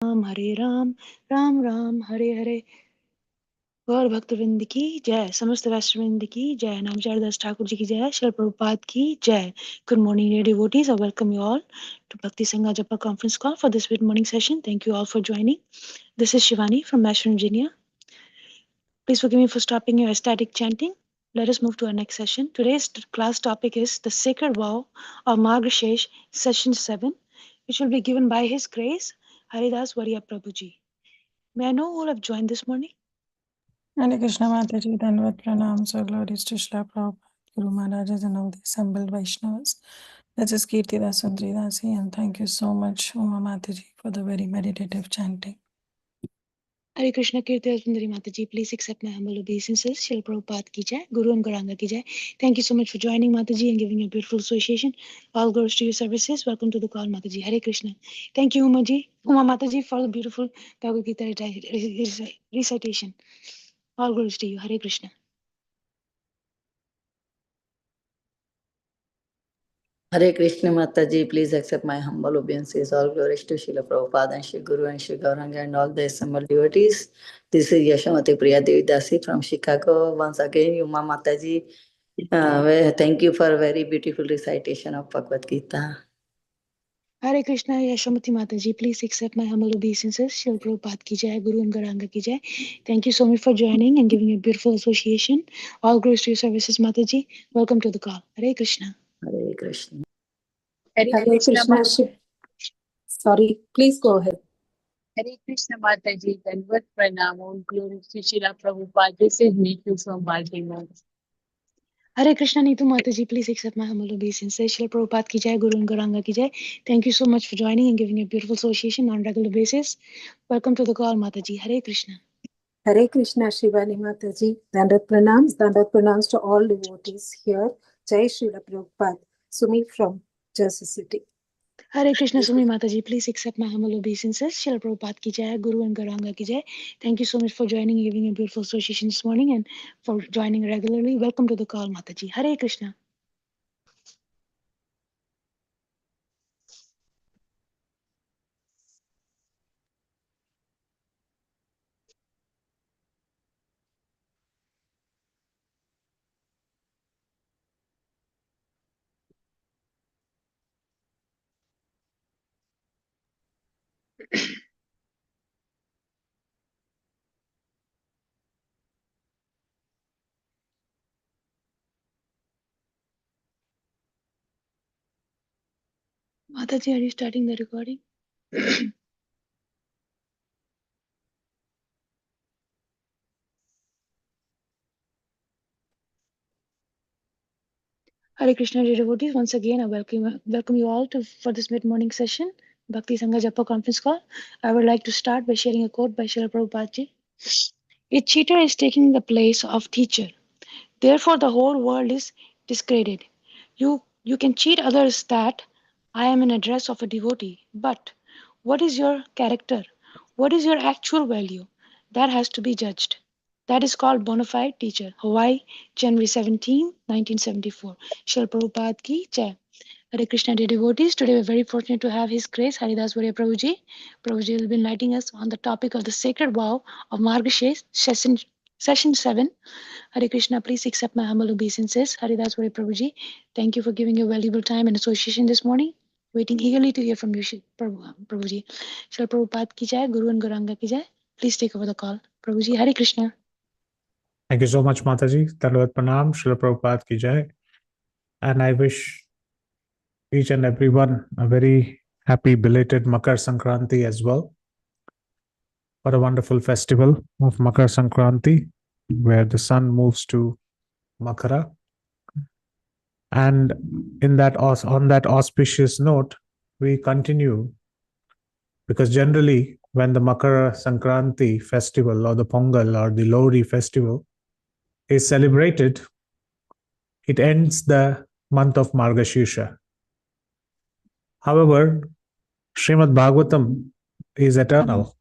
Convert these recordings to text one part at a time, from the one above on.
Hare Ram, Ram Ram, Hare Hare. गौर भक्तवृंद की जय, समस्त राष्ट्रवृंद की जय, नामचार दास ठाकुर जी की जय, श्रील प्रभुपाद की जय. Good morning, dear devotees. I welcome you all to Bhakti Sangha Japa conference call for this mid-morning session. Thank you all for joining. This is Shivani from Master Engineer. Please forgive me for stopping your ecstatic chanting. Let us move to our next session. Today's class topic is the Sacred Vow of Margasish, Session 7, which will be given by His Grace, Haridas Varya Prabhuji. May I know who have joined this morning? Hare Krishna Mataji, Dandavat Pranam, so glories to Srila Prabhupada, Guru Maharajas and all the assembled Vaishnavas. This is Kirtida Sundridasi, and thank you so much, Uma Mataji, for the very meditative chanting. Hare Krishna Kirti Sundari Mataji, please accept my humble obeisances. Srila Prabhupada ki jai, Guru and Gauranga ki jai. Thank you so much for joining Mataji and giving a beautiful association. All glories to your services. Welcome to the call, Mataji. Hare Krishna. Thank you, Uma Mataji, for the beautiful Bhagavad Gita recitation. All glories to you. Hare Krishna. Hare Krishna Mataji, please accept my humble obeisances. All glories to Srila Prabhupada and Sri Guru and Sri Gauranga and all the assembled devotees. This is Yashamati Priya Devi Dasi from Chicago. Once again, Yuma Mataji, thank you for a very beautiful recitation of Bhagavad Gita. Hare Krishna, Yashamati Mataji, please accept my humble obeisances. Srila Prabhupada ki jai, Guru and Gauranga ki jai. Thank you so much for joining and giving a beautiful association. All glories to your services, Mataji. Welcome to the call. Hare Krishna. Hare Krishna. Hare Krishna. Sorry, please go ahead. Hare Krishna Mataji, Dandavat Pranam, all glories to Srila Prabhupada. This is Neetu from Baltimore. Hare Krishna Neetu Mataji, please accept my humble obeisances. Srila Prabhupada ki jai, Guru and Gauranga ki jai. Thank you so much for joining and giving a beautiful association on a regular basis. Welcome to the call, Mataji. Hare Krishna. Hare Krishna Shivani Mataji, Dandavat Pranams to all devotees here. Jai Srila Prabhupada. Sumi from Jersey City. Hare Krishna Sumi Mataji, please accept my humble obeisances. Srila Prabhupada ki jai, Guru and Gauranga ki jai. Thank you so much for joining and giving a beautiful association this morning and for joining regularly. Welcome to the call, Mataji. Hare Krishna. Mataji, are you starting the recording? Hare Krishna dear devotees, once again I welcome you all for this mid-morning session, Bhakti Sangha Japa conference call. I would like to start by sharing a quote by Srila Prabhupada ji. A cheater is taking the place of teacher. Therefore, the whole world is discredited. You can cheat others that I am in a dress of a devotee, but what is your character? What is your actual value? That has to be judged. That is called bona fide teacher. Hawaii, January 17, 1974. Srila Prabhupada ki jai. Hare Krishna dear devotees. Today we're very fortunate to have His Grace Haridas Varya Prabhuji. Prabhuji will be enlightening us on the topic of the sacred vow of Margasish, session 7. Hare Krishna, please accept my humble obeisances. Haridas Varya Prabhuji, thank you for giving your valuable time and association this morning. Waiting eagerly to hear from you, Prabhuji. Srila Prabhupada ki jai, Guru and Gauranga ki jai. Please take over the call. Prabhuji, Hare Krishna. Thank you so much, Mataji. Dandavat Pranam, Srila Prabhupada ki jai. And I wish each and everyone a very happy belated Makar Sankranti as well. What a wonderful festival of Makar Sankranti, where the sun moves to Makara. And on that auspicious note, we continue, because generally when the Makara Sankranti festival or the Pongal or the Lohri festival is celebrated, it ends the month of Margashirsha. However, Srimad Bhagavatam is eternal,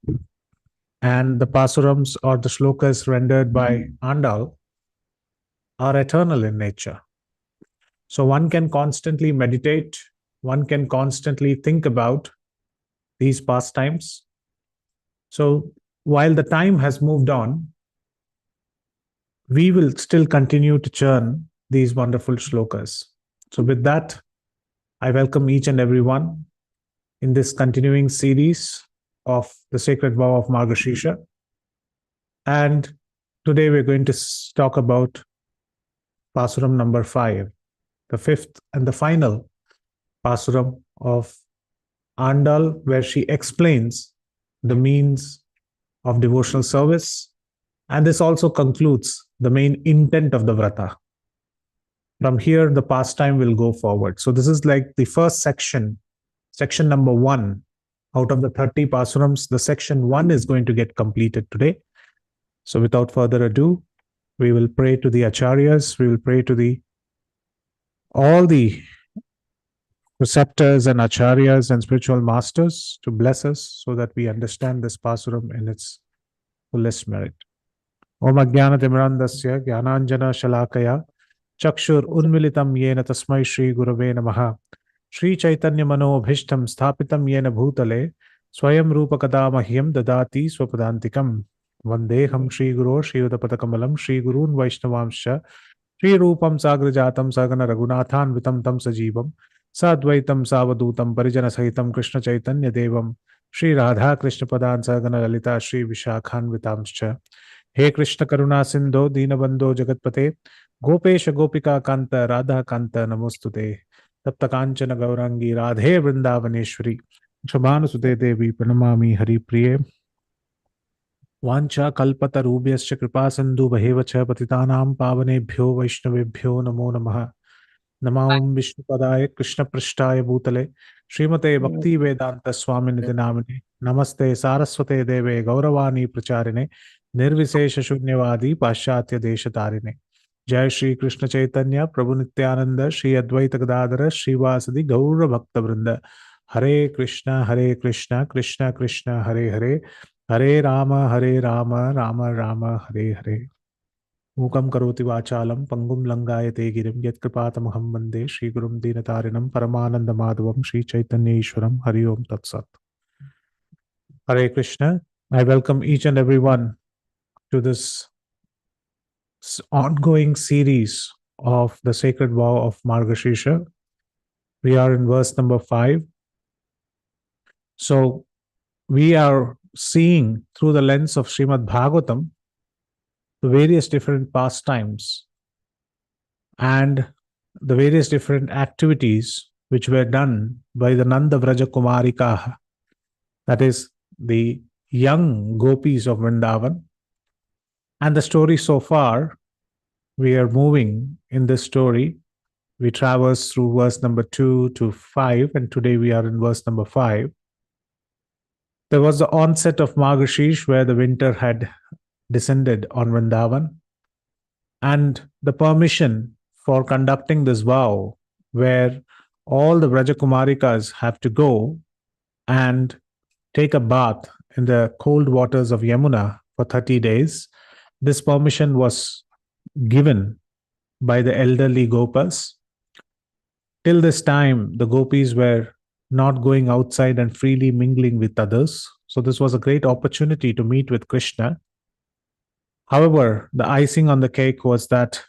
and the pasurams or the shlokas rendered by Andal are eternal in nature. So one can constantly meditate, one can constantly think about these pastimes, So while the time has moved on, we will still continue to churn these wonderful shlokas. So with that, I welcome each and everyone in this continuing series of the Sacred Vow of Margashisha. And today we're going to talk about Pasuram number 5, the fifth and the final Pasuram of Andal, where she explains the means of devotional service. And this also concludes the main intent of the vrata. From here, the pastime will go forward. So this is like the first section, section number 1. Out of the 30 pasurams, the section 1 is going to get completed today. So without further ado, we will pray to the acharyas, we will pray to all the preceptors and acharyas and spiritual masters to bless us so that we understand this pasuram in its fullest merit. Om Ajnana-timirandasya Jnananjana Shalakaya Chakshur Unmilitam Yena Tasmai Shri Gurave Namaha Shri Chaitanya Manobhishtam Sthapitam Yena Bhutale Swayam Rupa Kadamahyam Dadati Swapadantikam Vandeham Shri Guru Shri Udapatakamalam Shri Gurun Vaishnavamsha Shri Rupam Sagrajatam Sagana Raghunathan Vitam Tam Sajivam Sadvaitam Savadutam Parijana Sahitam Krishna Chaitanya Devam Shri Radha Krishna Padan Sagana Lalita Shri Vishakhan Vitamscha हे कृष्ण करुणा सिंधो दीनबंधो जगतपते गोपेश गोपिका कांत राधा कांत नमोस्तुते तप्त कांचन गौरांगी राधे वृंदावनेश्वरी शुभानुसुते देवी प्रणमामि हरिप्रिये वाञ्छा कल्पतरुभ्यश्च कृपा सिन्धुभैव च पतितानां पावनेभ्यो वैष्णवेभ्यो नमो नमः नमो विष्णुपदाय कृष्णपृष्ठाय भूतले श्रीमते भक्ति वेदांत स्वामिनिति नामिने नमस्ते सारस्वते देवे गौरवाणी प्रचारिणे निर्विशेष शून्यवादी पाश्चात्य देश तारिणे जय श्री कृष्ण चैतन्य प्रभु नित्यानंद श्री अद्वैत गदाधर श्रीवासदि गौर भक्त वृंद हरे कृष्ण कृष्ण कृष्ण हरे हरे हरे राम राम राम हरे हरे मूकं करोति वाचालं पंगुं लंघायते गिरिं यत्कृपातमहं वन्दे श्रीगुरुं दीनतारिणं परमानन्दमाधवं श्रीचैतन्येश्वरं हरि ओम तत्सत्. Hare Krishna. I welcome each and everyone to this ongoing series of the Sacred Vow of Margashisha. We are in verse number 5. So we are seeing through the lens of Srimad Bhagavatam the various different pastimes and the various different activities which were done by the Nanda Vraja Kumarikaha, that is, the young gopis of Vrindavan. And the story so far, we are moving in this story. We traverse through verse number 2 to 5, and today we are in verse number 5. There was the onset of Margashish, where the winter had descended on Vrindavan, and the permission for conducting this vow, where all the Vrajakumarikas have to go and take a bath in the cold waters of Yamuna for 30 days. This permission was given by the elderly Gopas. Till this time, the gopis were not going outside and freely mingling with others. So this was a great opportunity to meet with Krishna. However, the icing on the cake was that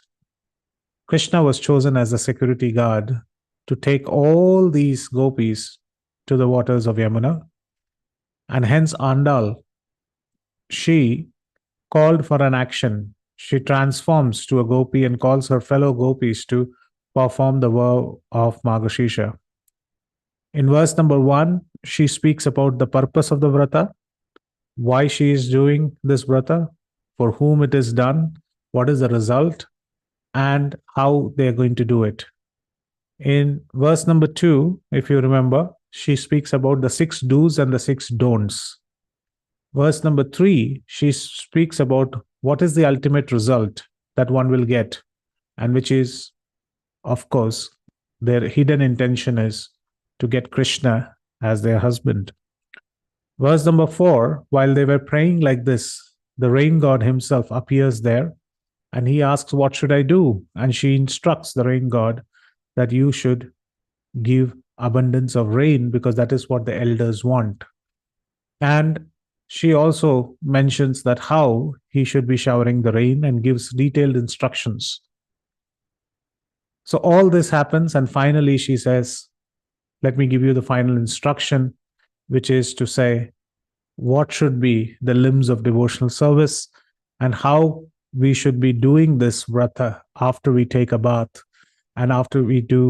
Krishna was chosen as the security guard to take all these gopis to the waters of Yamuna. And hence Andal, she called for an action. She transforms to a gopi and calls her fellow gopis to perform the vow of Margashisha. In verse number 1, she speaks about the purpose of the vrata, why she is doing this vrata, for whom it is done, what is the result, and how they are going to do it. In verse number 2, if you remember, she speaks about the 6 do's and the 6 don'ts. Verse number 3, she speaks about what is the ultimate result that one will get, and which is, of course, their hidden intention is to get Krishna as their husband. Verse number 4, while they were praying like this, the rain god himself appears there and he asks, what should I do? And she instructs the rain god that you should give abundance of rain because that is what the elders want. And she also mentions that how he should be showering the rain and gives detailed instructions. So all this happens, and finally she says, let me give you the final instruction, which is to say what should be the limbs of devotional service and how we should be doing this vrata after we take a bath and after we do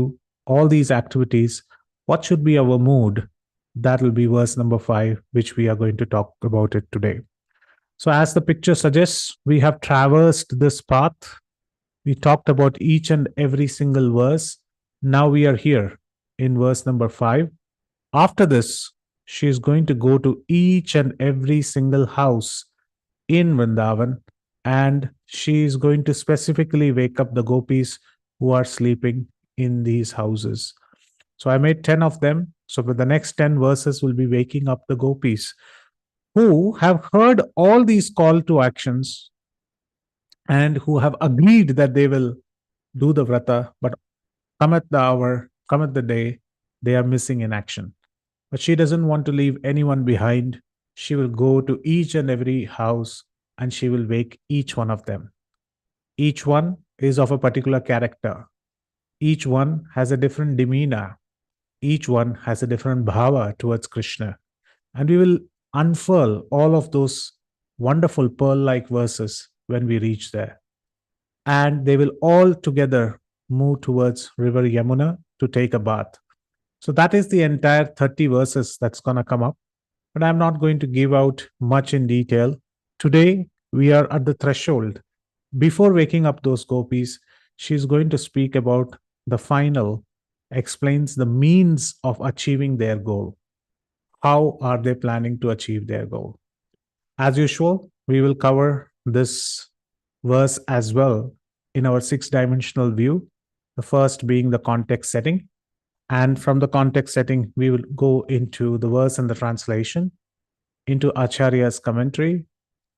all these activities. What should be our mood? That will be verse number 5, which we are going to talk about it today. So, as the picture suggests, we have traversed this path. We talked about each and every single verse. Now we are here in verse number 5. After this, she is going to go to each and every single house in Vrindavan, and she is going to specifically wake up the gopis who are sleeping in these houses. So I made 10 of them. So for the next 10 verses, we'll be waking up the gopis who have heard all these call to actions and who have agreed that they will do the vrata, but come at the hour, come at the day, they are missing in action. But she doesn't want to leave anyone behind. She will go to each and every house and she will wake each one of them. Each one is of a particular character. Each one has a different demeanor. Each one has a different bhava towards Krishna. And we will unfurl all of those wonderful pearl like verses when we reach there. And they will all together move towards River Yamuna to take a bath. So that is the entire 30 verses that's going to come up. But I'm not going to give out much in detail. Today, we are at the threshold. Before waking up those gopis, she's going to speak about the final, explains the means of achieving their goal. How are they planning to achieve their goal? As usual, we will cover this verse as well in our 6-dimensional view. The first being the context setting. And from the context setting, we will go into the verse and the translation, into Acharya's commentary,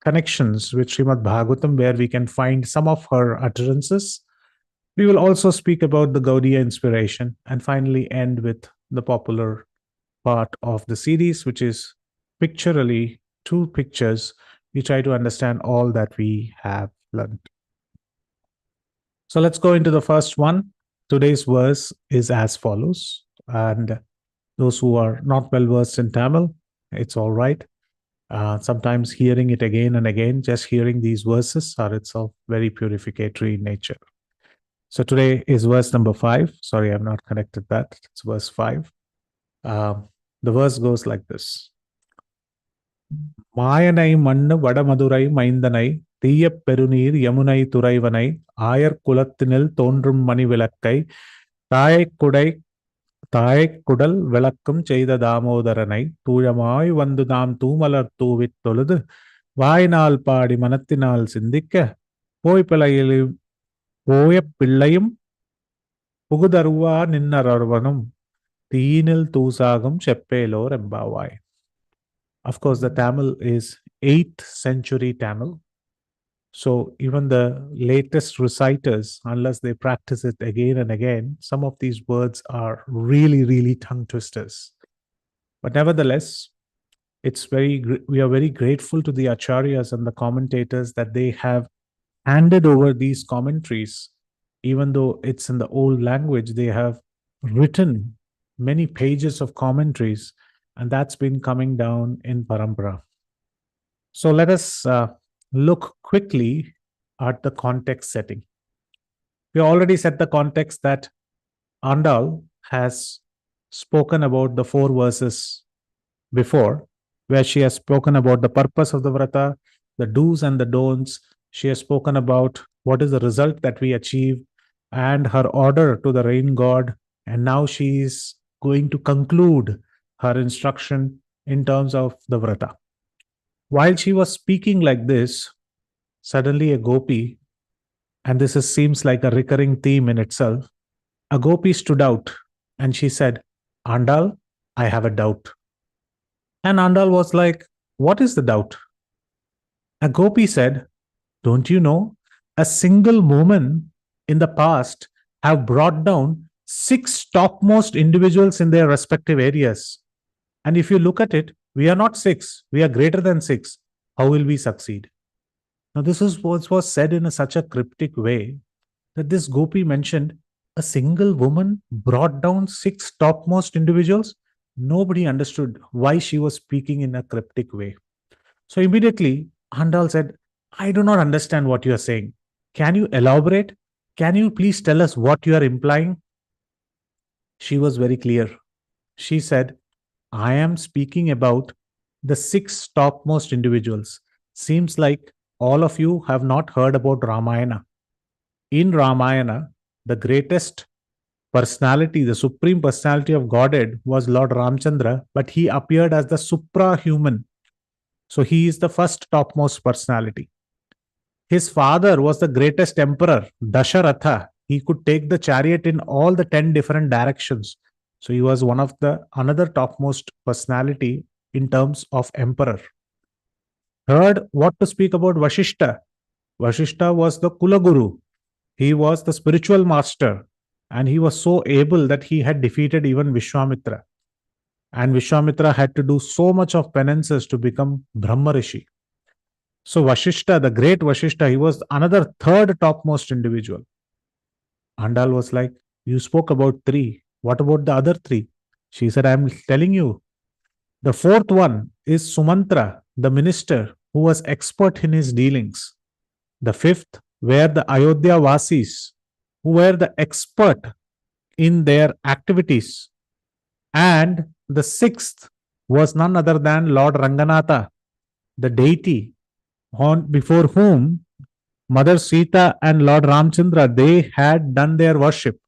connections with Srimad Bhagavatam, where we can find some of her utterances. We will also speak about the Gaudiya inspiration and finally end with the popular part of the series, which is pictorially 2 pictures. We try to understand all that we have learned. So let's go into the first one. Today's verse is as follows. And those who are not well versed in Tamil, it's all right. Sometimes hearing it again and again, just hearing these verses are itself very purificatory in nature. So today is verse number 5. Sorry, I've not connected that. It's verse 5. The verse goes like this. மாயனை மண்ணு வடமதுரை மைந்தனை தீயப் பெருநீர் யமுனை துறைவனை ஆயர் குலத்தினில் தோன்றும் மணிவிளக்கை தாயக்குடல் விளக்கும் செய்த தாமோதரனை தூயமாய் வந்து நாம் தூமலர் தூவித் தொழுது வாயினால் பாடி மனத்தினால் சிந்திக்க போய பிள்ளையும் புகுதருவா நின்னரவனும் தீனில் தூசாகும் செப்பேலோர் எம்பாவாய். Of course, the Tamil is 8th century Tamil. So even the latest reciters, unless they practice it again and again, some of these words are really, really tongue twisters. But nevertheless, we are very grateful to the acharyas and the commentators that they have handed over these commentaries. Even though it's in the old language, they have written many pages of commentaries, and that's been coming down in parampara. So let us look quickly at the context setting. We already set the context that Andal has spoken about the 4 verses before, where she has spoken about the purpose of the vrata, the do's and the don'ts. She has spoken about what is the result that we achieve and her order to the rain god. And now she is going to conclude her instruction in terms of the vrata. While she was speaking like this, suddenly a gopi, and seems like a recurring theme in itself, a gopi stood out and she said, Andal, I have a doubt. And Andal was like, what is the doubt? A gopi said, don't you know, a single woman in the past have brought down 6 topmost individuals in their respective areas. And if you look at it, We are not 6. We are greater than 6. How will we succeed? Now, this is what was said in such a cryptic way that this Gopi mentioned a single woman brought down 6 topmost individuals. Nobody understood why she was speaking in a cryptic way. So immediately, Handal said, I do not understand what you are saying. Can you elaborate? Can you please tell us what you are implying? She was very clear. She said, I am speaking about the 6 topmost individuals. Seems like all of you have not heard about Ramayana. In Ramayana, the greatest personality, the supreme personality of Godhead was Lord Ramchandra, but he appeared as the suprahuman. So he is the first topmost personality. His father was the greatest emperor, Dasharatha. He could take the chariot in all the 10 different directions. So he was one of the another topmost personality in terms of emperor. Third, what to speak about Vashishta? Vashishta was the Kulaguru. He was the spiritual master, and he was so able that he had defeated even Vishwamitra. And Vishwamitra had to do so much of penances to become Brahma Rishi. So Vashishta, the great Vashishta, he was another third topmost individual. Andal was like, you spoke about 3. What about the other 3? She said, I am telling you. The fourth one is Sumantra, the minister who was expert in his dealings. The fifth were the Ayodhya Vasis, who were the expert in their activities. And the sixth was none other than Lord Ranganatha, the deity before whom Mother Sita and Lord Ramchandra, they had done their worship.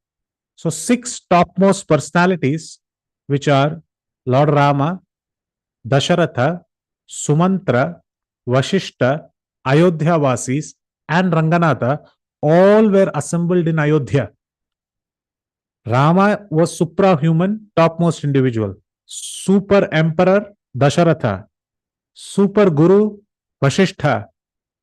So 6 topmost personalities, which are Lord Rama, Dasharatha, Sumantra, Vashishta, Ayodhya Vasis, and Ranganatha, all were assembled in Ayodhya. Rama was suprahuman, topmost individual. Super Emperor, Dasharatha. Super Guru, Vasishtha.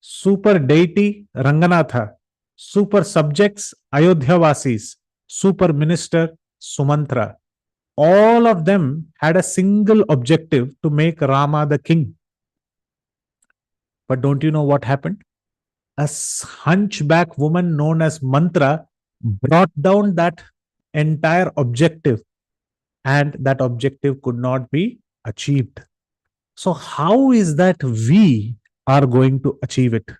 Super Deity, Ranganatha. Super Subjects, Ayodhya Vasis. Super Minister, Sumantra. All of them had a single objective to make Rama the king. But don't you know what happened? A hunchback woman known as Mantra brought down that entire objective, and that objective could not be achieved. So, how is that we are going to achieve it?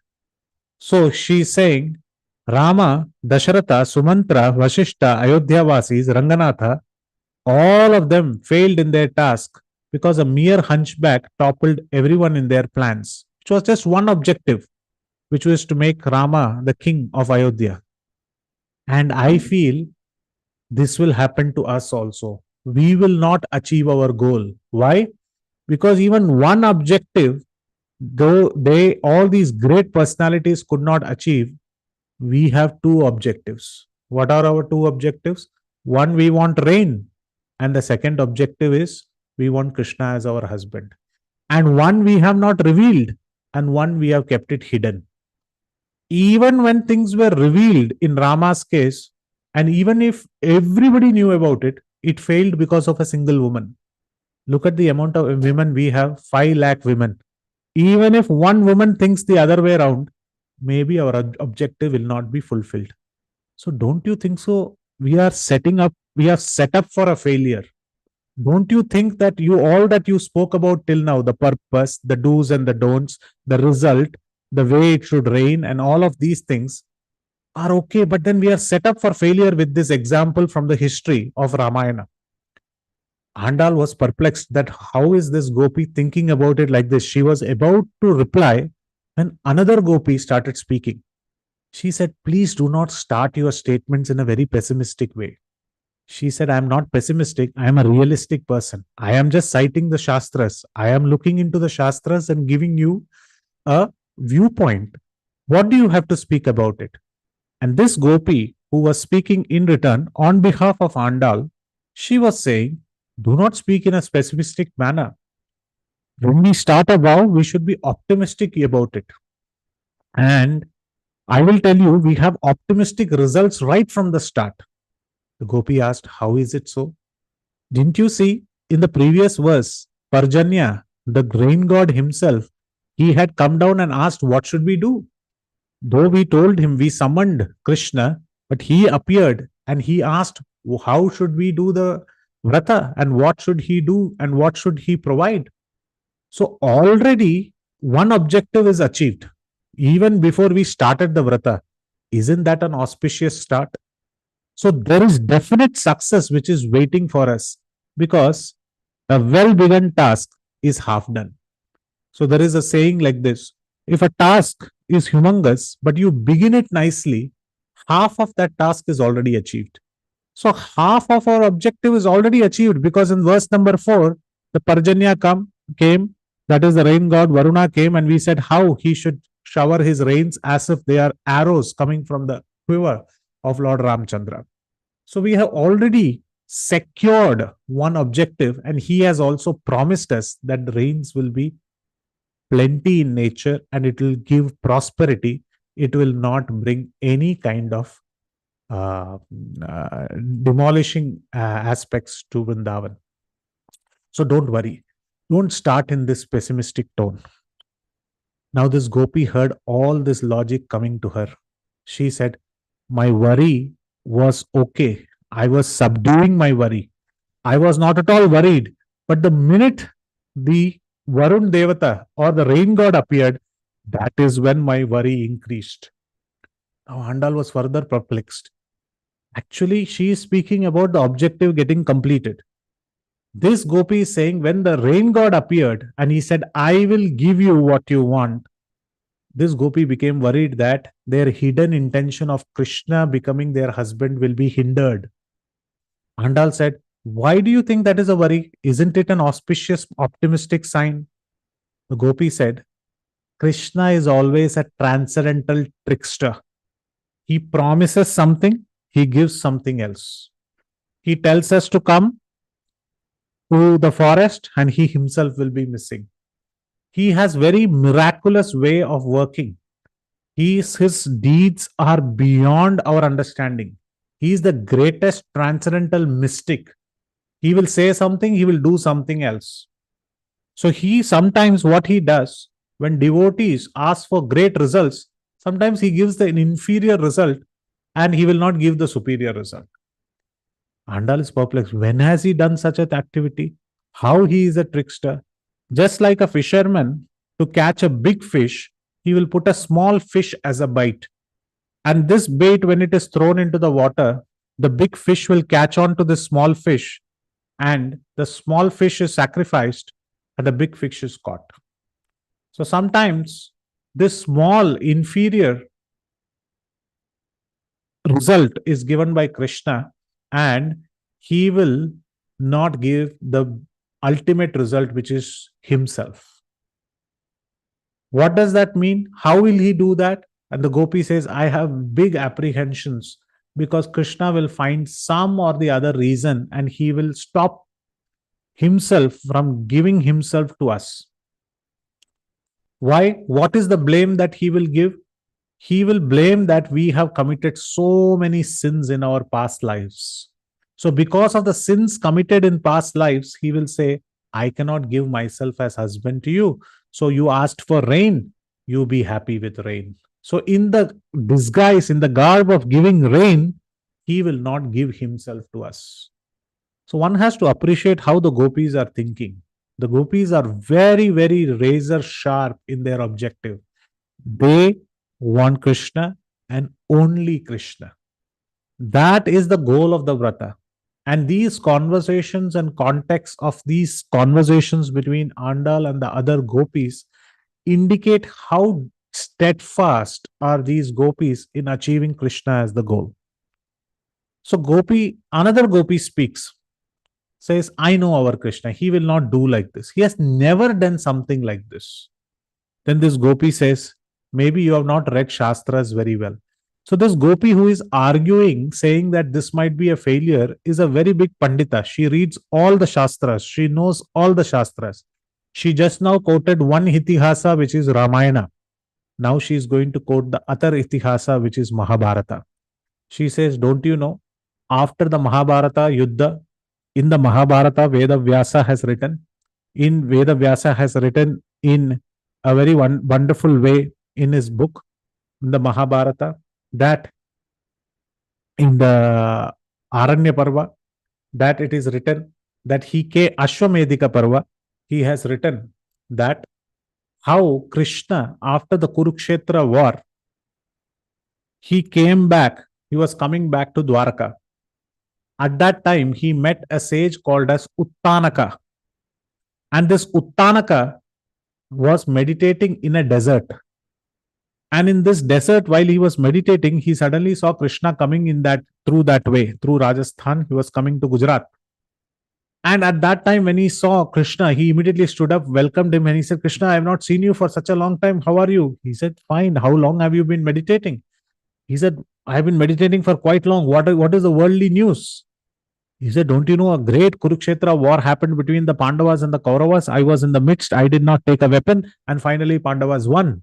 So, she's saying Rama, Dasharatha, Sumantra, Vashishta, Ayodhya Vasis, Ranganatha, all of them failed in their task because a mere hunchback toppled everyone in their plans. It was just one objective, which was to make Rama the king of Ayodhya. And I feel this will happen to us also. We will not achieve our goal. Why? Because even one objective, though they all these great personalities could not achieve, we have 2 objectives. What are our 2 objectives? One, we want rain, and the second objective is we want Krishna as our husband. And one we have not revealed, and one we have kept it hidden. Even when things were revealed in Rama's case, and even if everybody knew about it, it failed because of a single woman. Look at the amount of women we have, 5 lakh women. Even if one woman thinks the other way around, maybe our objective will not be fulfilled. So don't you think so? We are set up for a failure. Don't you think that all that you spoke about till now, the purpose, the do's and the don'ts, the result, the way it should rain, and all of these things are okay, but then we are set up for failure with this example from the history of Ramayana. Andal was perplexed that how is this Gopi thinking about it like this? She was about to reply when another Gopi started speaking. She said, please do not start your statements in a very pessimistic way. She said, I am not pessimistic. I am a realistic person. I am just citing the Shastras. I am looking into the Shastras and giving you a viewpoint. What do you have to speak about it? And this Gopi, who was speaking in return on behalf of Andal, she was saying, do not speak in a pessimistic manner. When we start a vow, we should be optimistic about it. And I will tell you, we have optimistic results right from the start. The Gopi asked, how is it so? Didn't you see in the previous verse, Parjanya, The rain god himself, he had come down and asked, what should we do? Though we told him, we summoned Krishna, but he appeared and he asked, how should we do the vrata and what should he do and what should he provide? So already one objective is achieved even before we started the vrata. Isn't that an auspicious start? So there is definite success which is waiting for us because a well begun task is half done. So there is a saying like this: if a task is humongous, but you begin it nicely, half of that task is already achieved. So half of our objective is already achieved because in verse number 4, the Parjanya came, that is the rain god Varuna came, and we said how he should shower his rains as if they are arrows coming from the quiver of Lord Ramchandra. So we have already secured one objective, and he has also promised us that the rains will be plenty in nature and it will give prosperity. It will not bring any kind of uh, uh, demolishing aspects to Vrindavan. So don't worry. Don't start in this pessimistic tone. Now, this Gopi heard all this logic coming to her. She said, my worry was okay. I was subduing my worry. I was not at all worried. But the minute the Varun Devata or the rain god appeared, that is when my worry increased. Now, Andal was further perplexed. Actually, she is speaking about the objective getting completed. This Gopi is saying when the rain god appeared and he said, I will give you what you want, this Gopi became worried that their hidden intention of Krishna becoming their husband will be hindered. Andal said, why do you think that is a worry? Isn't it an auspicious, optimistic sign? The Gopi said, Krishna is always a transcendental trickster. He promises something, he gives something else. He tells us to come to the forest and he himself will be missing. He has very miraculous way of working. His deeds are beyond our understanding. He is the greatest transcendental mystic. He will say something, he will do something else. So he sometimes what he does when devotees ask for great results, sometimes he gives the inferior result and he will not give the superior result. Andal is perplexed. When has he done such an activity? How he is a trickster? Just like a fisherman, to catch a big fish, he will put a small fish as a bait. And this bait, when it is thrown into the water, the big fish will catch on to the small fish, and the small fish is sacrificed, and the big fish is caught. So sometimes this small, inferior result is given by Krishna, and he will not give the ultimate result, which is himself. What does that mean? How will he do that? And the Gopi says, I have big apprehensions because Krishna will find some or the other reason and he will stop himself from giving himself to us. Why? What is the blame that he will give? He will blame that we have committed so many sins in our past lives. So, because of the sins committed in past lives, he will say, I cannot give myself as husband to you. So, you asked for rain, you be happy with rain. So, in the disguise, in the garb of giving rain, he will not give himself to us. So, one has to appreciate how the gopis are thinking. The gopis are very, very razor sharp in their objective. They want Krishna and only Krishna. That is the goal of the vrata. And these conversations and context of these conversations between Andal and the other gopis indicate how steadfast are these gopis in achieving Krishna as the goal. So another gopi speaks, says, I know our Krishna. He will not do like this. He has never done something like this. Then this gopi says, maybe you have not read Shastras very well. So this gopi who is arguing, saying that this might be a failure, is a very big pandita. She reads all the Shastras. She knows all the Shastras. She just now quoted one Itihasa, which is Ramayana. Now she is going to quote the other Itihasa, which is Mahabharata. She says, don't you know, after the Mahabharata Yuddha, in the Mahabharata, Veda Vyasa has written, in Veda Vyasa has written in a very wonderful way in his book, in the Mahabharata, that in the Aranya Parva, that it is written that he ke Ashwamedika Parva, he has written that how Krishna, after the Kurukshetra war, he came back, he was coming back to Dwarka. At that time, he met a sage called as Uttanaka. And this Uttanaka was meditating in a desert. And in this desert, while he was meditating, he suddenly saw Krishna coming in that through that way, through Rajasthan. He was coming to Gujarat. And at that time, when he saw Krishna, he immediately stood up, welcomed him, and he said, Krishna, I have not seen you for such a long time. How are you? He said, fine. How long have you been meditating? He said, I have been meditating for quite long. What is the worldly news? He said, don't you know a great Kurukshetra war happened between the Pandavas and the Kauravas? I was in the midst. I did not take a weapon. And finally, Pandavas won.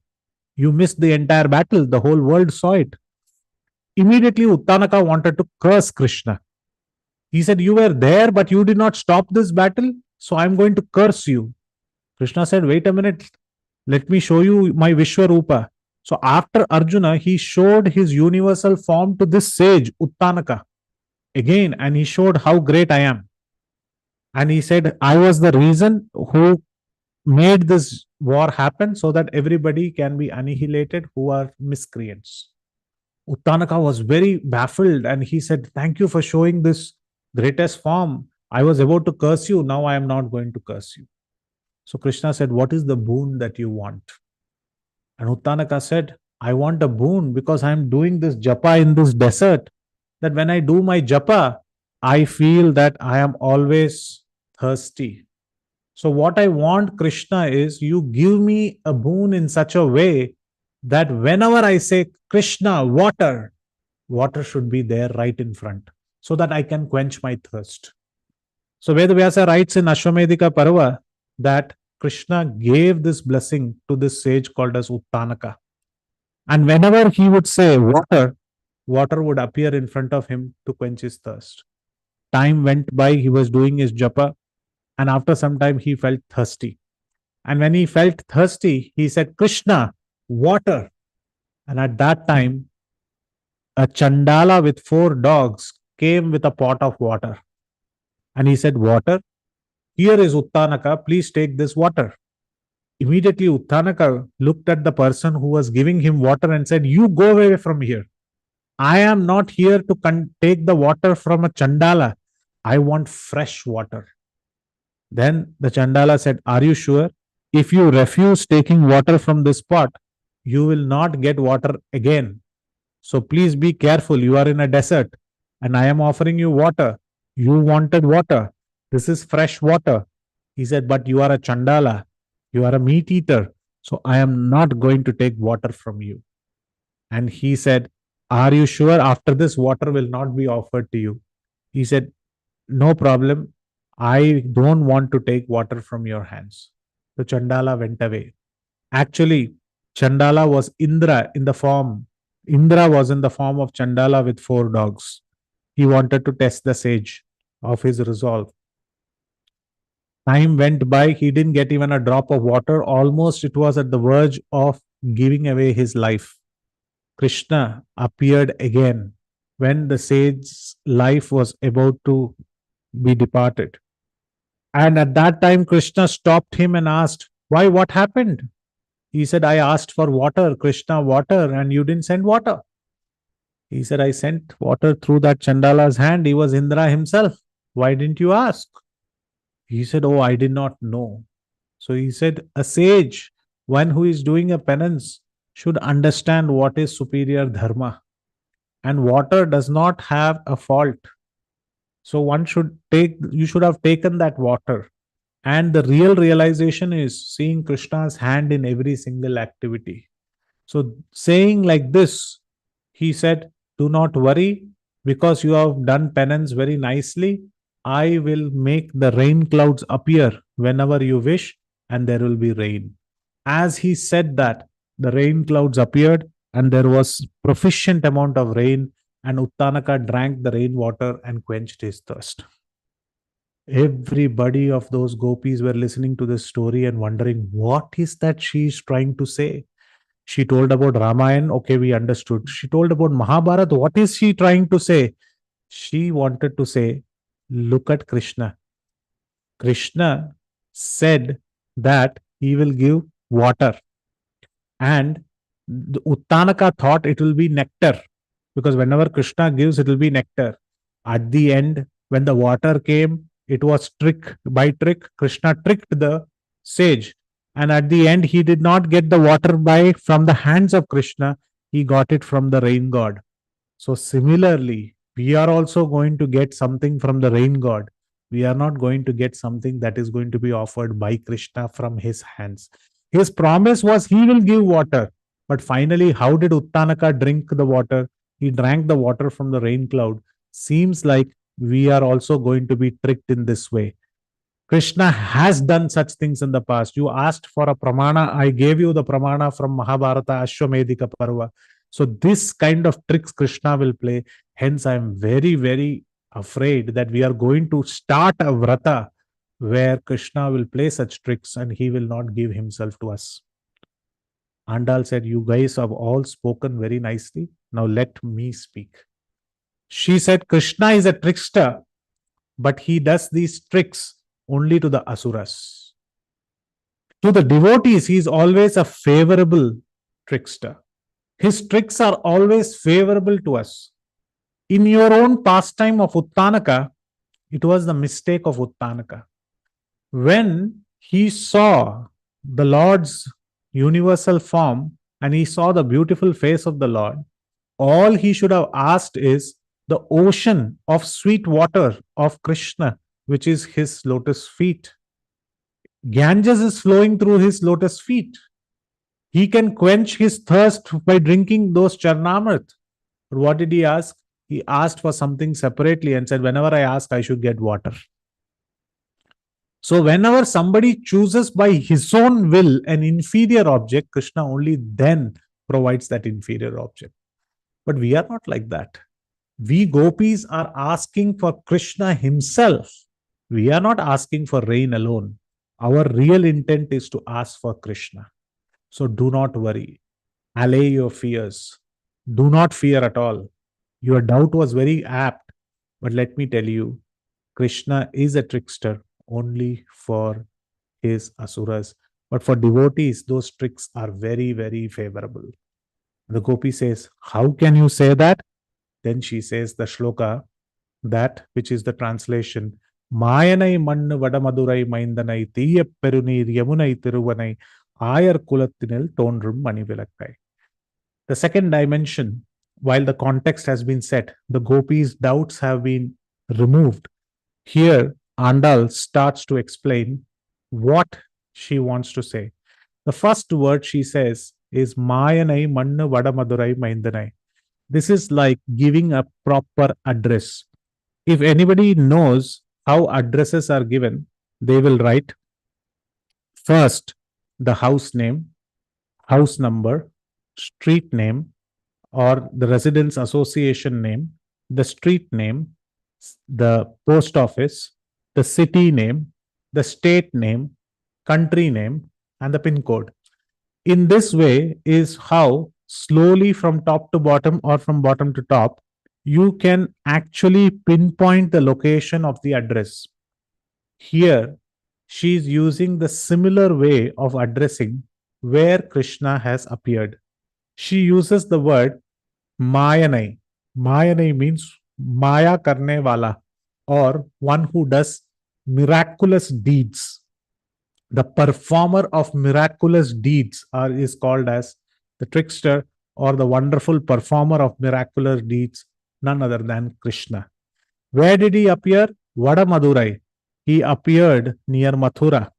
You missed the entire battle. The whole world saw it. Immediately, Uttanaka wanted to curse Krishna. He said, you were there, but you did not stop this battle. So I'm going to curse you. Krishna said, wait a minute. Let me show you my Vishwarupa. So after Arjuna, he showed his universal form to this sage, Uttanaka, again, and he showed how great I am. And he said, I was the reason who made this war happen so that everybody can be annihilated who are miscreants. Uttanaka was very baffled and he said, thank you for showing this greatest form. I was about to curse you. Now I am not going to curse you. So Krishna said, what is the boon that you want? And Uttanaka said, I want a boon because I am doing this japa in this desert. That when I do my japa, I feel that I am always thirsty. So what I want, Krishna, is you give me a boon in such a way that whenever I say, Krishna, water, water should be there right in front so that I can quench my thirst. So Vedavyasa writes in Ashwamedika Parva that Krishna gave this blessing to this sage called as Uttanaka. And whenever he would say water, water would appear in front of him to quench his thirst. Time went by, he was doing his japa, and after some time he felt thirsty. And when he felt thirsty, he said, Krishna, water. And at that time, a Chandala with 4 dogs came with a pot of water. And he said, water? Here is Uttanaka, please take this water. Immediately, Uttanaka looked at the person who was giving him water and said, you go away from here. I am not here to take the water from a Chandala. I want fresh water. Then the Chandala said, are you sure? If you refuse taking water from this pot, you will not get water again. So please be careful. You are in a desert and I am offering you water. You wanted water. This is fresh water. He said, but you are a Chandala. You are a meat eater. So I am not going to take water from you. And he said, are you sure after this water will not be offered to you? He said, no problem. I don't want to take water from your hands. The Chandala went away. Actually, Chandala was Indra in the form. Indra was in the form of Chandala with 4 dogs. He wanted to test the sage of his resolve. Time went by, he didn't get even a drop of water. Almost it was at the verge of giving away his life. Krishna appeared again when the sage's life was about to be departed. And at that time, Krishna stopped him and asked, why, what happened? He said, I asked for water, Krishna, water, and you didn't send water. He said, I sent water through that Chandala's hand. He was Indra himself. Why didn't you ask? He said, oh, I did not know. So he said, a sage, one who is doing a penance, should understand what is superior dharma. And water does not have a fault. So you should have taken that water. And the real realization is seeing Krishna's hand in every single activity. So saying like this, he said, do not worry because you have done penance very nicely. I will make the rain clouds appear whenever you wish and there will be rain. As he said that, the rain clouds appeared and there was proficient amount of rain and Uttanaka drank the rainwater and quenched his thirst. Everybody of those gopis were listening to this story and wondering, what is that she is trying to say? She told about Ramayana, okay, we understood. She told about Mahabharata, what is she trying to say? She wanted to say, look at Krishna. Krishna said that he will give water, and the Uttanaka thought it will be nectar, because whenever Krishna gives, it will be nectar. At the end, when the water came, it was trick by trick. Krishna tricked the sage, and at the end, he did not get the water by from the hands of Krishna. He got it from the rain god. So similarly, we are also going to get something from the rain god. We are not going to get something that is going to be offered by Krishna from his hands. His promise was he will give water. But finally, how did Uttanaka drink the water? He drank the water from the rain cloud. Seems like we are also going to be tricked in this way. Krishna has done such things in the past. You asked for a pramana, I gave you the pramana from Mahabharata, Ashwamedika Parva. So, this kind of tricks Krishna will play. Hence, I am very, very afraid that we are going to start a vrata where Krishna will play such tricks and he will not give himself to us. Andal said, you guys have all spoken very nicely. Now, let me speak. She said, Krishna is a trickster, but he does these tricks only to the asuras. To the devotees, he is always a favorable trickster. His tricks are always favorable to us. In your own pastime of Uttanaka, it was the mistake of Uttanaka. When he saw the Lord's universal form and he saw the beautiful face of the Lord, all he should have asked is the ocean of sweet water of Krishna, which is his lotus feet. Ganges is flowing through his lotus feet. He can quench his thirst by drinking those charnamrit. But what did he ask? He asked for something separately and said, whenever I ask, I should get water. So whenever somebody chooses by his own will an inferior object, Krishna only then provides that inferior object. But we are not like that. We gopis are asking for Krishna himself. We are not asking for rain alone. Our real intent is to ask for Krishna. So do not worry. Allay your fears. Do not fear at all. Your doubt was very apt. But let me tell you, Krishna is a trickster only for his asuras. But for devotees, those tricks are very, very favorable. The gopi says, how can you say that? Then she says the shloka, that which is the translation, Mayanai mannu vadamadurai maindanai தீய பெருநீர் யமுனை திருவனை ஆயர் குலத்தினில் தோன்றும் மணிவிளக்காய். The second dimension, while the context has been set, the gopis' doubts have been removed. Here, Andal starts to explain what she wants to say. The first word she says is Mayanai mannu vadamadurai maindanai. This is like giving a proper address. If anybody knows how addresses are given, they will write first the house name, house number, street name, or the residence association name, the street name, the post office, the city name, the state name, country name, and the pin code. In this way is how slowly from top to bottom or from bottom to top, you can actually pinpoint the location of the address. Here, she is using the similar way of addressing where Krishna has appeared. She uses the word Mayanai. Mayanai means Maya karne wala, or one who does miraculous deeds. The performer of miraculous deeds is called as the trickster, or the wonderful performer of miraculous deeds, none other than Krishna. Where did he appear? Vadamadurai. He appeared near Mathura.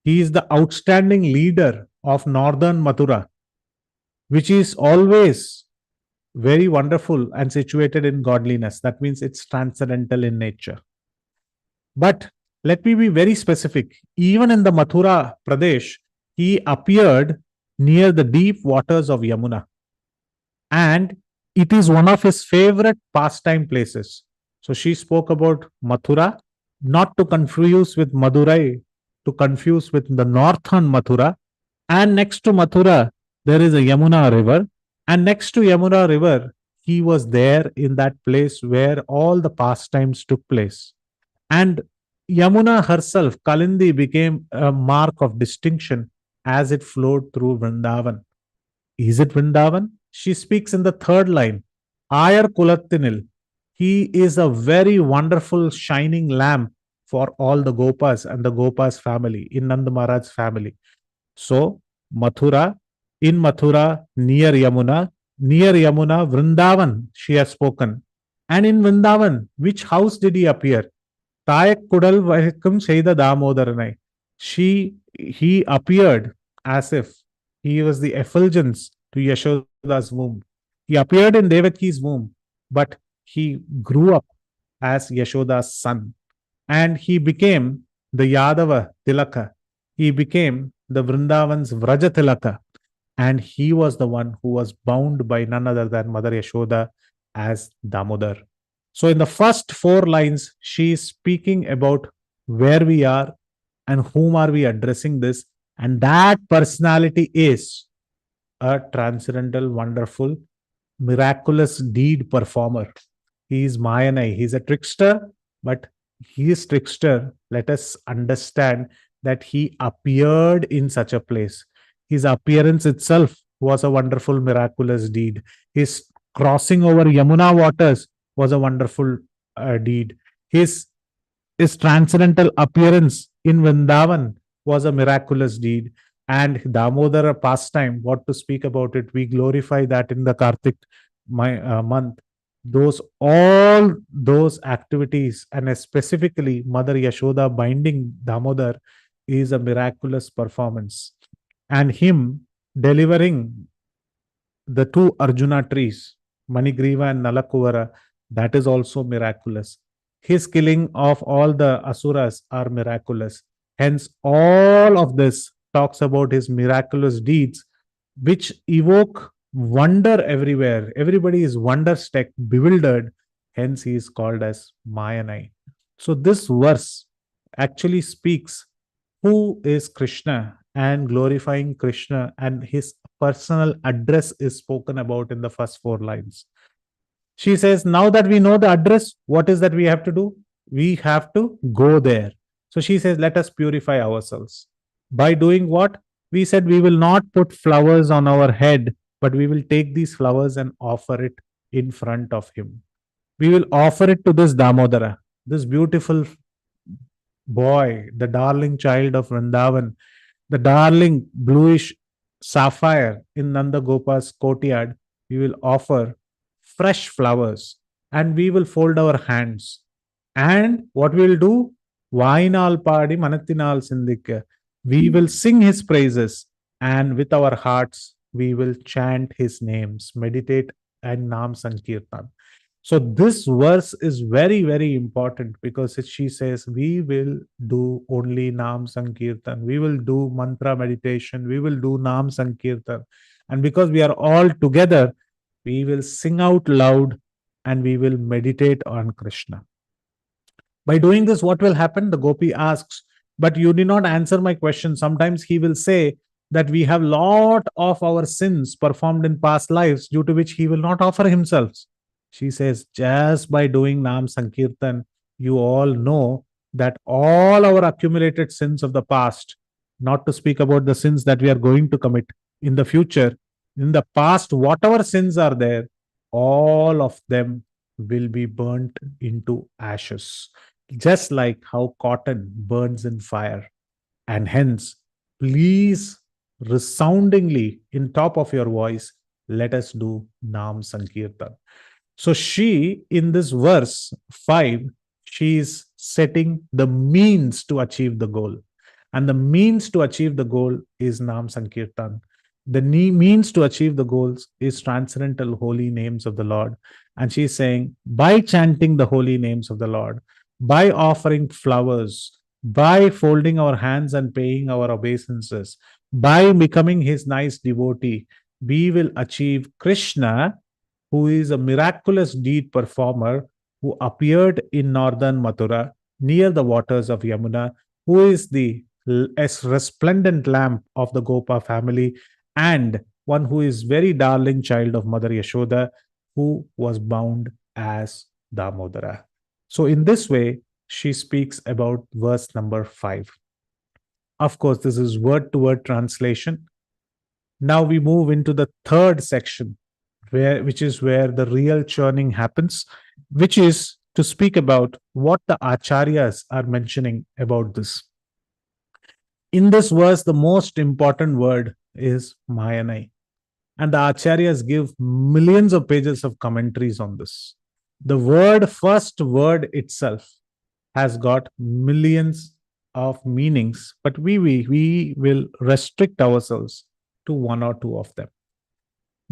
He is the outstanding leader of northern Mathura, which is always very wonderful and situated in godliness. That means it's transcendental in nature. But let me be very specific. Even in the Mathura Pradesh, he appeared near the deep waters of Yamuna. And it is one of his favorite pastime places. So she spoke about Mathura, not to confuse with Madurai, to confuse with the northern Mathura. And next to Mathura, there is a Yamuna river. And next to Yamuna river, he was there in that place where all the pastimes took place. And Yamuna herself, Kalindi, became a mark of distinction as it flowed through Vrindavan. Is it Vrindavan? She speaks in the third line. Ayar Kulattinil. He is a very wonderful shining lamp for all the Gopas and the Gopas family, in Nanda Maharaj's family. So, Mathura, in Mathura, near Yamuna, Vrindavan, she has spoken. And in Vrindavan, which house did he appear? Tayak Kudal Vahikam Shaida Damodaranai. He appeared as if he was the effulgence to Yashoda's womb. He appeared in Devaki's womb, but he grew up as Yashoda's son. And he became the Yadava Tilaka. He became the Vrindavan's Vraja Tilaka. And he was the one who was bound by none other than Mother Yashoda as Damodar. So, in the first four lines, she is speaking about where we are and whom are we addressing this. And that personality is a transcendental, wonderful, miraculous deed performer. He is Mayanai. He is a trickster, but he is trickster. Let us understand that he appeared in such a place. His appearance itself was a wonderful, miraculous deed. His crossing over Yamuna waters was a wonderful deed. His transcendental appearance in Vrindavan was a miraculous deed. And Damodara pastime, what to speak about it? We glorify that in the Kartik month. All those activities, and specifically Mother Yashoda binding Damodar, is a miraculous performance. And him delivering the two Arjuna trees, Manigriva and Nalakuvara, that is also miraculous. His killing of all the asuras are miraculous. Hence, all of this talks about his miraculous deeds, which evoke wonder everywhere. Everybody is wonder-struck, bewildered. Hence, he is called as Mayanai. So, this verse actually speaks who is Krishna and glorifying Krishna, and his personal address is spoken about in the first four lines. She says, now that we know the address, what is that we have to do? We have to go there. So she says, let us purify ourselves. By doing what? We said we will not put flowers on our head, but we will take these flowers and offer it in front of him. We will offer it to this Damodara, this beautiful boy, the darling child of Vrindavan, the darling bluish sapphire in Nanda Gopa's courtyard. We will offer fresh flowers and we will fold our hands. And what we will do? Vainal Padi Manathinal Sindhika. We will sing his praises, and with our hearts, we will chant his names, meditate and Nam Sankirtan. So this verse is very, very important because she says we will do only Nam Sankirtan. We will do mantra meditation. We will do Nam Sankirtan. And because we are all together, we will sing out loud and we will meditate on Krishna. By doing this, what will happen? The Gopi asks, but you did not answer my question. Sometimes he will say that we have lot of our sins performed in past lives due to which he will not offer himself. She says, just by doing Nam Sankirtan, you all know that all our accumulated sins of the past, not to speak about the sins that we are going to commit in the future, in the past, whatever sins are there, all of them will be burnt into ashes, just like how cotton burns in fire. And hence, please resoundingly in top of your voice, let us do Nam Sankirtan. So she, in this verse 5, she is setting the means to achieve the goal. And the means to achieve the goal is Nam Sankirtan. The means to achieve the goals is transcendental holy names of the Lord. And she is saying, by chanting the holy names of the Lord, by offering flowers, by folding our hands and paying our obeisances, by becoming his nice devotee, we will achieve Krishna, who is a miraculous deed performer who appeared in northern Mathura. near the waters of Yamuna, who is the resplendent lamp of the Gopa family, and one who is very darling child of Mother Yashoda, who was bound as Damodara. So, in this way, she speaks about verse number 5. Of course, this is word to word translation. Now we move into the third section, which is where the real churning happens, which is to speak about what the acharyas are mentioning about this. In this verse, the most important word is Mayanai. And the acharyas give millions of pages of commentaries on this. The first word itself, has got millions of meanings, but we will restrict ourselves to one or two of them.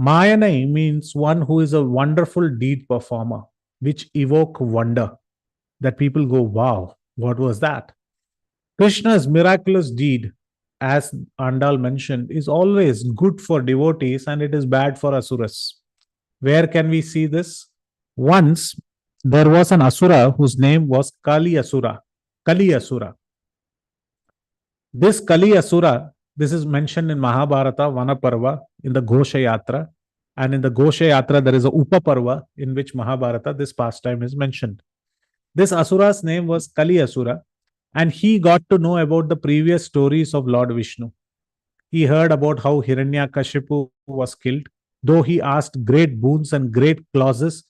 Mayanai means one who is a wonderful deed performer, which evoke wonder, that people go, wow, what was that? Krishna's miraculous deed, as Andal mentioned, is always good for devotees and it is bad for asuras. Where can we see this? Once there was an asura whose name was Kali Asura. Kali Asura. This Kali Asura, this is mentioned in Mahabharata, Vanaparva, in the Ghosha Yatra. And in the Ghosha Yatra, there is a Upaparva in which Mahabharata, this pastime is mentioned. This Asura's name was Kali Asura, and he got to know about the previous stories of Lord Vishnu. He heard about how Hiranyakashipu was killed, though he asked great boons and great clauses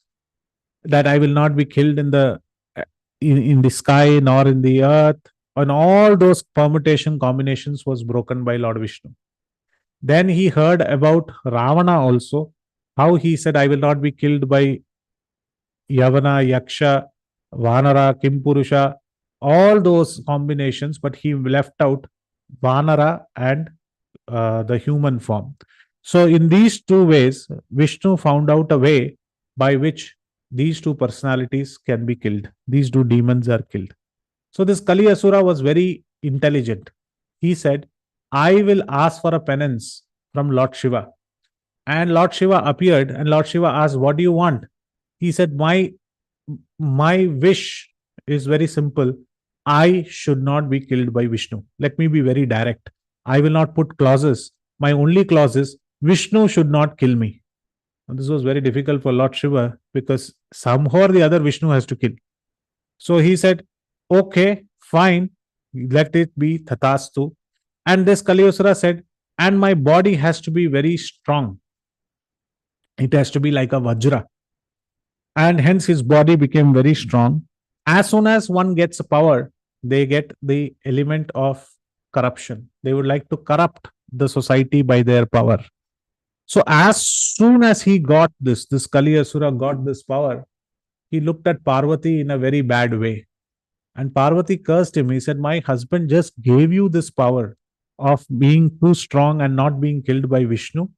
that I will not be killed in the sky nor in the earth, and all those permutation combinations was broken by Lord Vishnu. Then he heard about Ravana also, how he said, I will not be killed by Yavana, Yaksha, Vanara, Kimpurusha, all those combinations, but he left out Vanara and the human form. So, in these two ways, Vishnu found out a way by which these two personalities can be killed. These two demons are killed. So, this Kali Asura was very intelligent. He said, I will ask for a penance from Lord Shiva. And Lord Shiva appeared, and Lord Shiva asked, what do you want? He said, my wish is very simple. I should not be killed by Vishnu. Let me be very direct. I will not put clauses. My only clause is Vishnu should not kill me. And this was very difficult for Lord Shiva because somehow or the other Vishnu has to kill. So he said, okay, fine, let it be Tatastu. And this Kaliasura said, and my body has to be very strong. It has to be like a Vajra. And hence his body became very strong. As soon as one gets power, they get the element of corruption. They would like to corrupt the society by their power. So as soon as he got this Kali Asura got this power, he looked at Parvati in a very bad way. And Parvati cursed him. He said, my husband just gave you this power of being too strong and not being killed by Vishnu.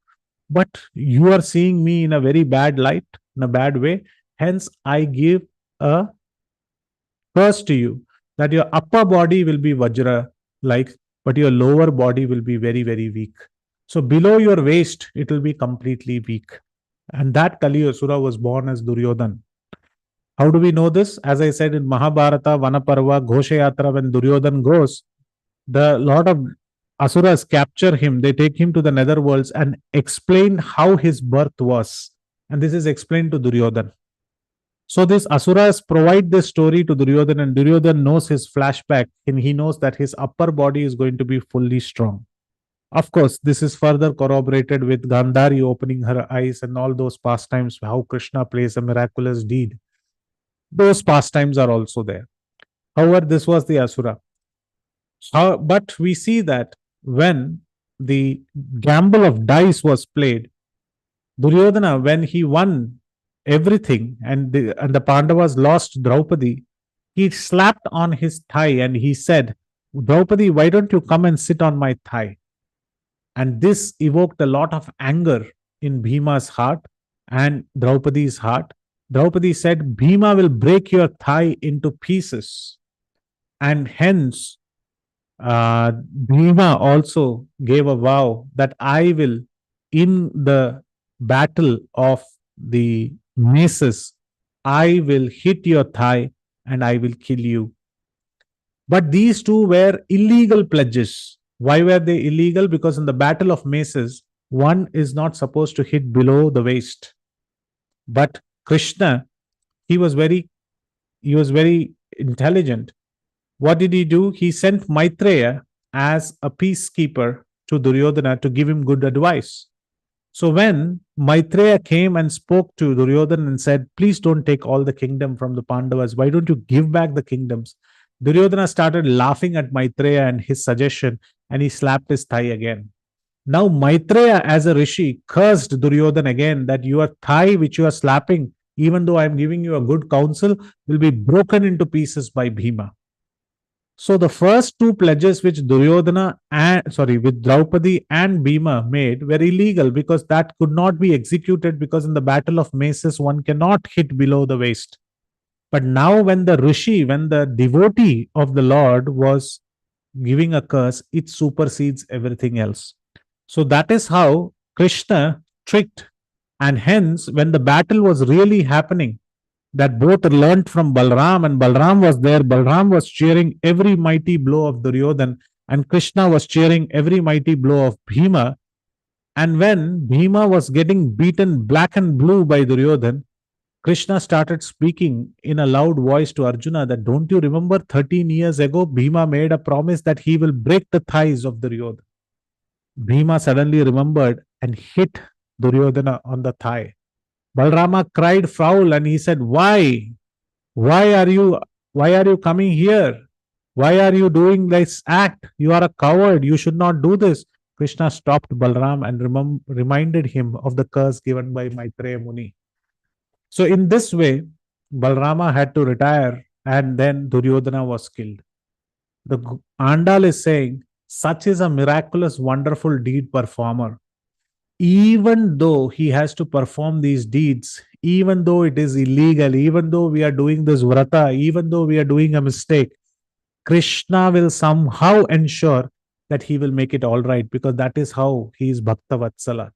But you are seeing me in a very bad light, in a bad way. Hence, I give a curse to you that your upper body will be Vajra like, but your lower body will be very, very weak. So below your waist, it will be completely weak. And that Kali Asura was born as Duryodhan. How do we know this? As I said in Mahabharata, Vanaparva, Ghoshayatra, when Duryodhan goes, the lot of Asuras capture him. They take him to the netherworlds and explain how his birth was. And this is explained to Duryodhan. So these Asuras provide this story to Duryodhan, and Duryodhan knows his flashback, and he knows that his upper body is going to be fully strong. Of course, this is further corroborated with Gandhari opening her eyes and all those pastimes, how Krishna plays a miraculous deed. Those pastimes are also there. However, this was the Asura. But we see that when the gamble of dice was played, Duryodhana, when he won everything and the Pandavas lost Draupadi, he slapped on his thigh and he said, Draupadi, why don't you come and sit on my thigh? And this evoked a lot of anger in Bhima's heart and Draupadi's heart. Draupadi said, Bhima will break your thigh into pieces. And hence, Bhima also gave a vow that I will, in the battle of the maces, I will hit your thigh and I will kill you. But these two were illegal pledges. Why were they illegal? Because in the battle of maces, one is not supposed to hit below the waist. But Krishna, he was very he was very intelligent. What did he do? He sent Maitreya as a peacekeeper to Duryodhana to give him good advice. So when Maitreya came and spoke to Duryodhana and said, please don't take all the kingdom from the Pandavas. Why don't you give back the kingdoms? Duryodhana started laughing at Maitreya and his suggestion, and he slapped his thigh again. Now Maitreya as a rishi cursed Duryodhana again that your thigh which you are slapping, even though I am giving you a good counsel, will be broken into pieces by Bhima. So the first two pledges which with Draupadi and Bhima made were illegal because that could not be executed because in the battle of maces one cannot hit below the waist. But now when the devotee of the Lord was giving a curse, it supersedes everything else. So that is how Krishna tricked. And hence, when the battle was really happening, that both learnt from Balram, and Balram was there. Balram was cheering every mighty blow of Duryodhan, and Krishna was cheering every mighty blow of Bhima. And when Bhima was getting beaten black and blue by Duryodhan, Krishna started speaking in a loud voice to Arjuna that don't you remember 13 years ago, Bhima made a promise that he will break the thighs of Duryodhan. Bhima suddenly remembered and hit Duryodhana on the thigh. Balrama cried foul and he said, Why? Why are you coming here? Why are you doing this act? You are a coward. You should not do this. Krishna stopped Balram and reminded him of the curse given by Maitreya Muni. So in this way, Balrama had to retire and then Duryodhana was killed. The Andal is saying, such is a miraculous, wonderful deed performer. Even though he has to perform these deeds, even though it is illegal, even though we are doing this vrata, even though we are doing a mistake, Krishna will somehow ensure that he will make it all right because that is how he is Bhakta Vatsala.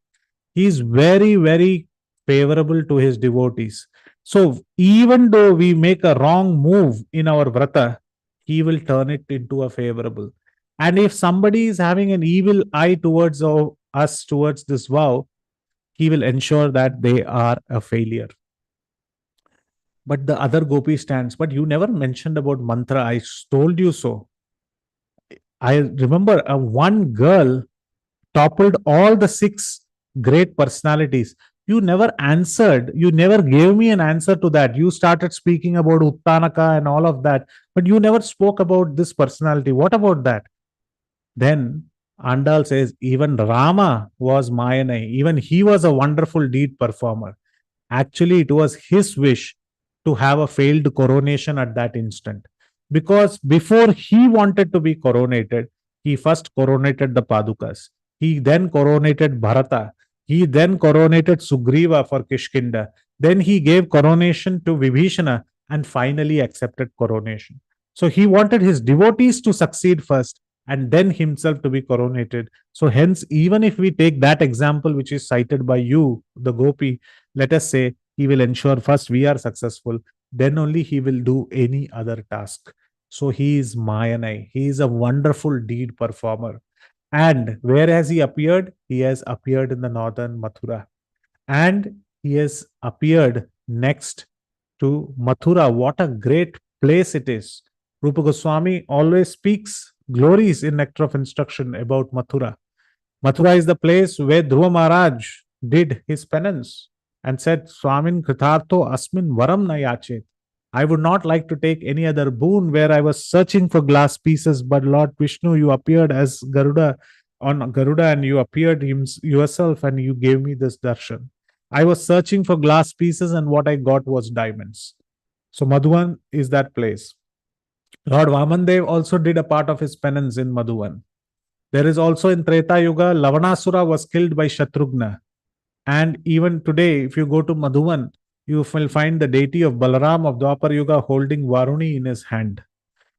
He is very, very favorable to his devotees. So even though we make a wrong move in our vrata, he will turn it into a favorable. And if somebody is having an evil eye towards us, towards this vow, he will ensure that they are a failure. But the other gopi stands, but you never mentioned about mantra. I told you so. I remember one girl toppled all the six great personalities. You never answered. You never gave me an answer to that. You started speaking about Uttanaka and all of that, but you never spoke about this personality. What about that? Then Andal says, even Rama was Mayanai. Even he was a wonderful deed performer. Actually, it was his wish to have a failed coronation at that instant. Because before he wanted to be coronated, he first coronated the Padukas. He then coronated Bharata. He then coronated Sugriva for Kishkinda. Then he gave coronation to Vibhishana and finally accepted coronation. So he wanted his devotees to succeed first and then himself to be coronated. So hence, even if we take that example which is cited by you, the Gopi, let us say he will ensure first we are successful, then only he will do any other task. So he is Mayanai. He is a wonderful deed performer. And where has he appeared? He has appeared in the northern Mathura. And he has appeared next to Mathura. What a great place it is. Rupa Goswami always speaks glories in Nectar of Instruction about Mathura. Mathura is the place where Dhruva Maharaj did his penance and said, Swamin Krithartho Asmin Varam Na Yachet. I would not like to take any other boon where I was searching for glass pieces, but Lord Vishnu, you appeared as Garuda on Garuda and you appeared yourself and you gave me this darshan. I was searching for glass pieces and what I got was diamonds. So Madhuvan is that place. Lord Vamandev also did a part of his penance in Madhuvan. There is also in Treta Yuga, Lavanasura was killed by Shatrughna. And even today, if you go to Madhuvan, you will find the deity of Balaram of Dwapar Yuga holding Varuni in his hand.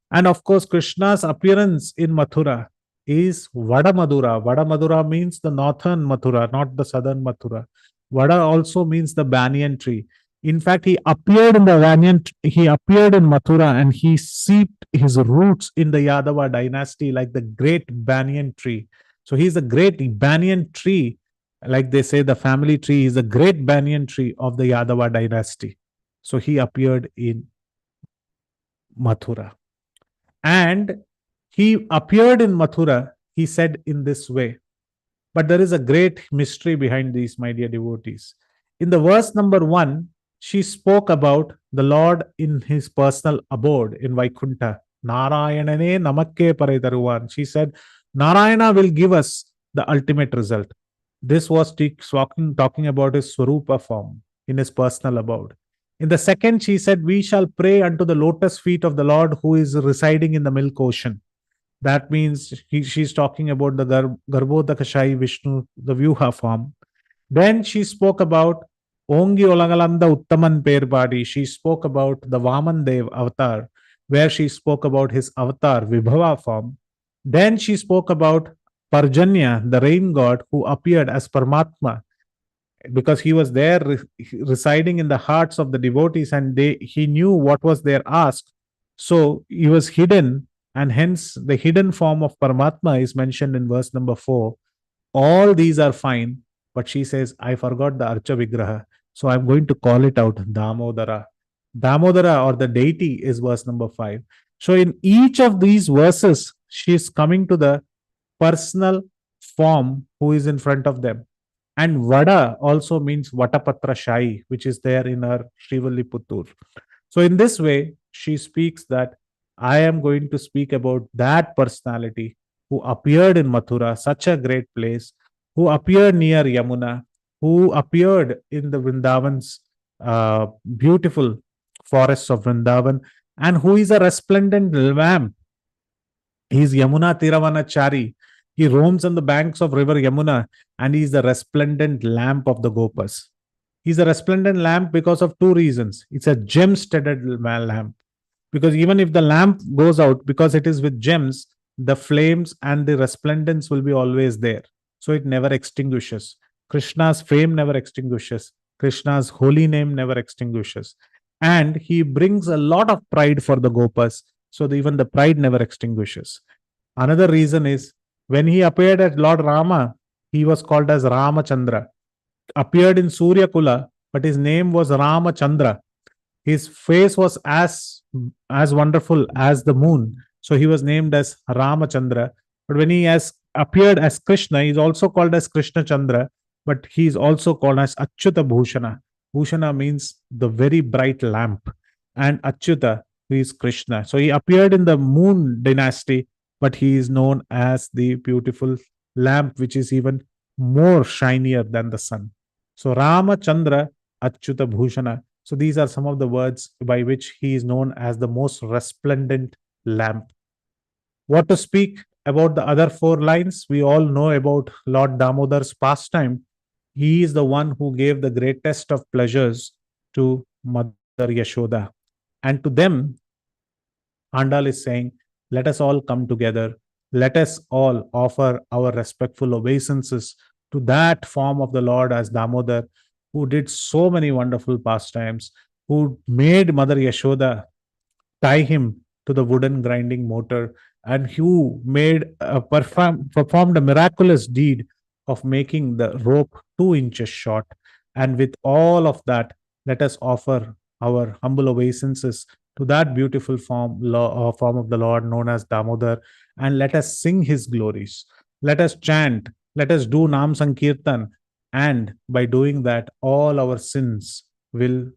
And of course, Krishna's appearance in Mathura is Vada Madhura. Vada Madhura means the northern Mathura, not the southern Mathura. Vada also means the banyan tree. In fact, he appeared in the he appeared in Mathura, and he seeped his roots in the Yadava dynasty like the great banyan tree. So he's a great banyan tree, like they say, the family tree is a great banyan tree of the Yadava dynasty. So he appeared in Mathura. And he appeared in Mathura, he said in this way. But there is a great mystery behind these, my dear devotees. In the verse number 1, she spoke about the Lord in his personal abode in Vaikunta. Narayanane namakke paredaruvan. She said, Narayana will give us the ultimate result. This was talking about his Swarupa form in his personal abode. In the second, she said, we shall pray unto the lotus feet of the Lord who is residing in the milk ocean. That means she's talking about the Garbhodakashayi Vishnu, the Vyuha form. Then she spoke about Ongi Olagalanda Uttaman Perbadi. She spoke about the Vaman Dev avatar, where she spoke about his avatar, Vibhava form. Then she spoke about Parjanya, the rain god, who appeared as Paramatma, because he was there residing in the hearts of the devotees, and he knew what was their ask. So he was hidden, and hence the hidden form of Paramatma is mentioned in verse number 4. All these are fine, but she says, I forgot the Archa Vigraha, so I'm going to call it out Damodara. Damodara, or the deity, is verse number 5. So in each of these verses, she is coming to the personal form who is in front of them. And Vada also means Vatapatra Shai, which is there in her Srivalli So in this way, she speaks that I am going to speak about that personality who appeared in Mathura, such a great place, who appeared near Yamuna, who appeared in the Vrindavan's beautiful forests of Vrindavan, and who is a resplendent lamp. He is Yamuna Tiravanachari. He roams on the banks of river Yamuna, and he is the resplendent lamp of the Gopas. He's a resplendent lamp because of two reasons. It's a gem-studded lamp. Because even if the lamp goes out, because it is with gems, the flames and the resplendence will be always there. So it never extinguishes. Krishna's fame never extinguishes. Krishna's holy name never extinguishes. And he brings a lot of pride for the Gopas. So even the pride never extinguishes. Another reason is when he appeared at Lord Rama, he was called as Ramachandra. Appeared in Surya Kula, but his name was Ramachandra. His face was as wonderful as the moon, so he was named as Ramachandra. But when he has appeared as Krishna, he is also called as Krishna Chandra, but he is also called as Achyuta Bhushana. Bhushana means the very bright lamp, and Achyuta is Krishna. So he appeared in the moon dynasty, but he is known as the beautiful lamp, which is even more shinier than the sun. So Ramachandra, Achyuta Bhushana. So these are some of the words by which he is known as the most resplendent lamp. What to speak about the other 4 lines? We all know about Lord Damodar's pastime. He is the one who gave the greatest of pleasures to Mother Yashoda. And to them, Andal is saying, let us all come together. Let us all offer our respectful obeisances to that form of the Lord as Damodar, who did so many wonderful pastimes, who made Mother Yashoda tie him to the wooden grinding motor, and who performed a miraculous deed of making the rope 2 inches short. And with all of that, let us offer our humble obeisances to that beautiful form of the Lord known as Damodar, and let us sing his glories. Let us chant, let us do Nam Sankirtan, and by doing that, all our sins will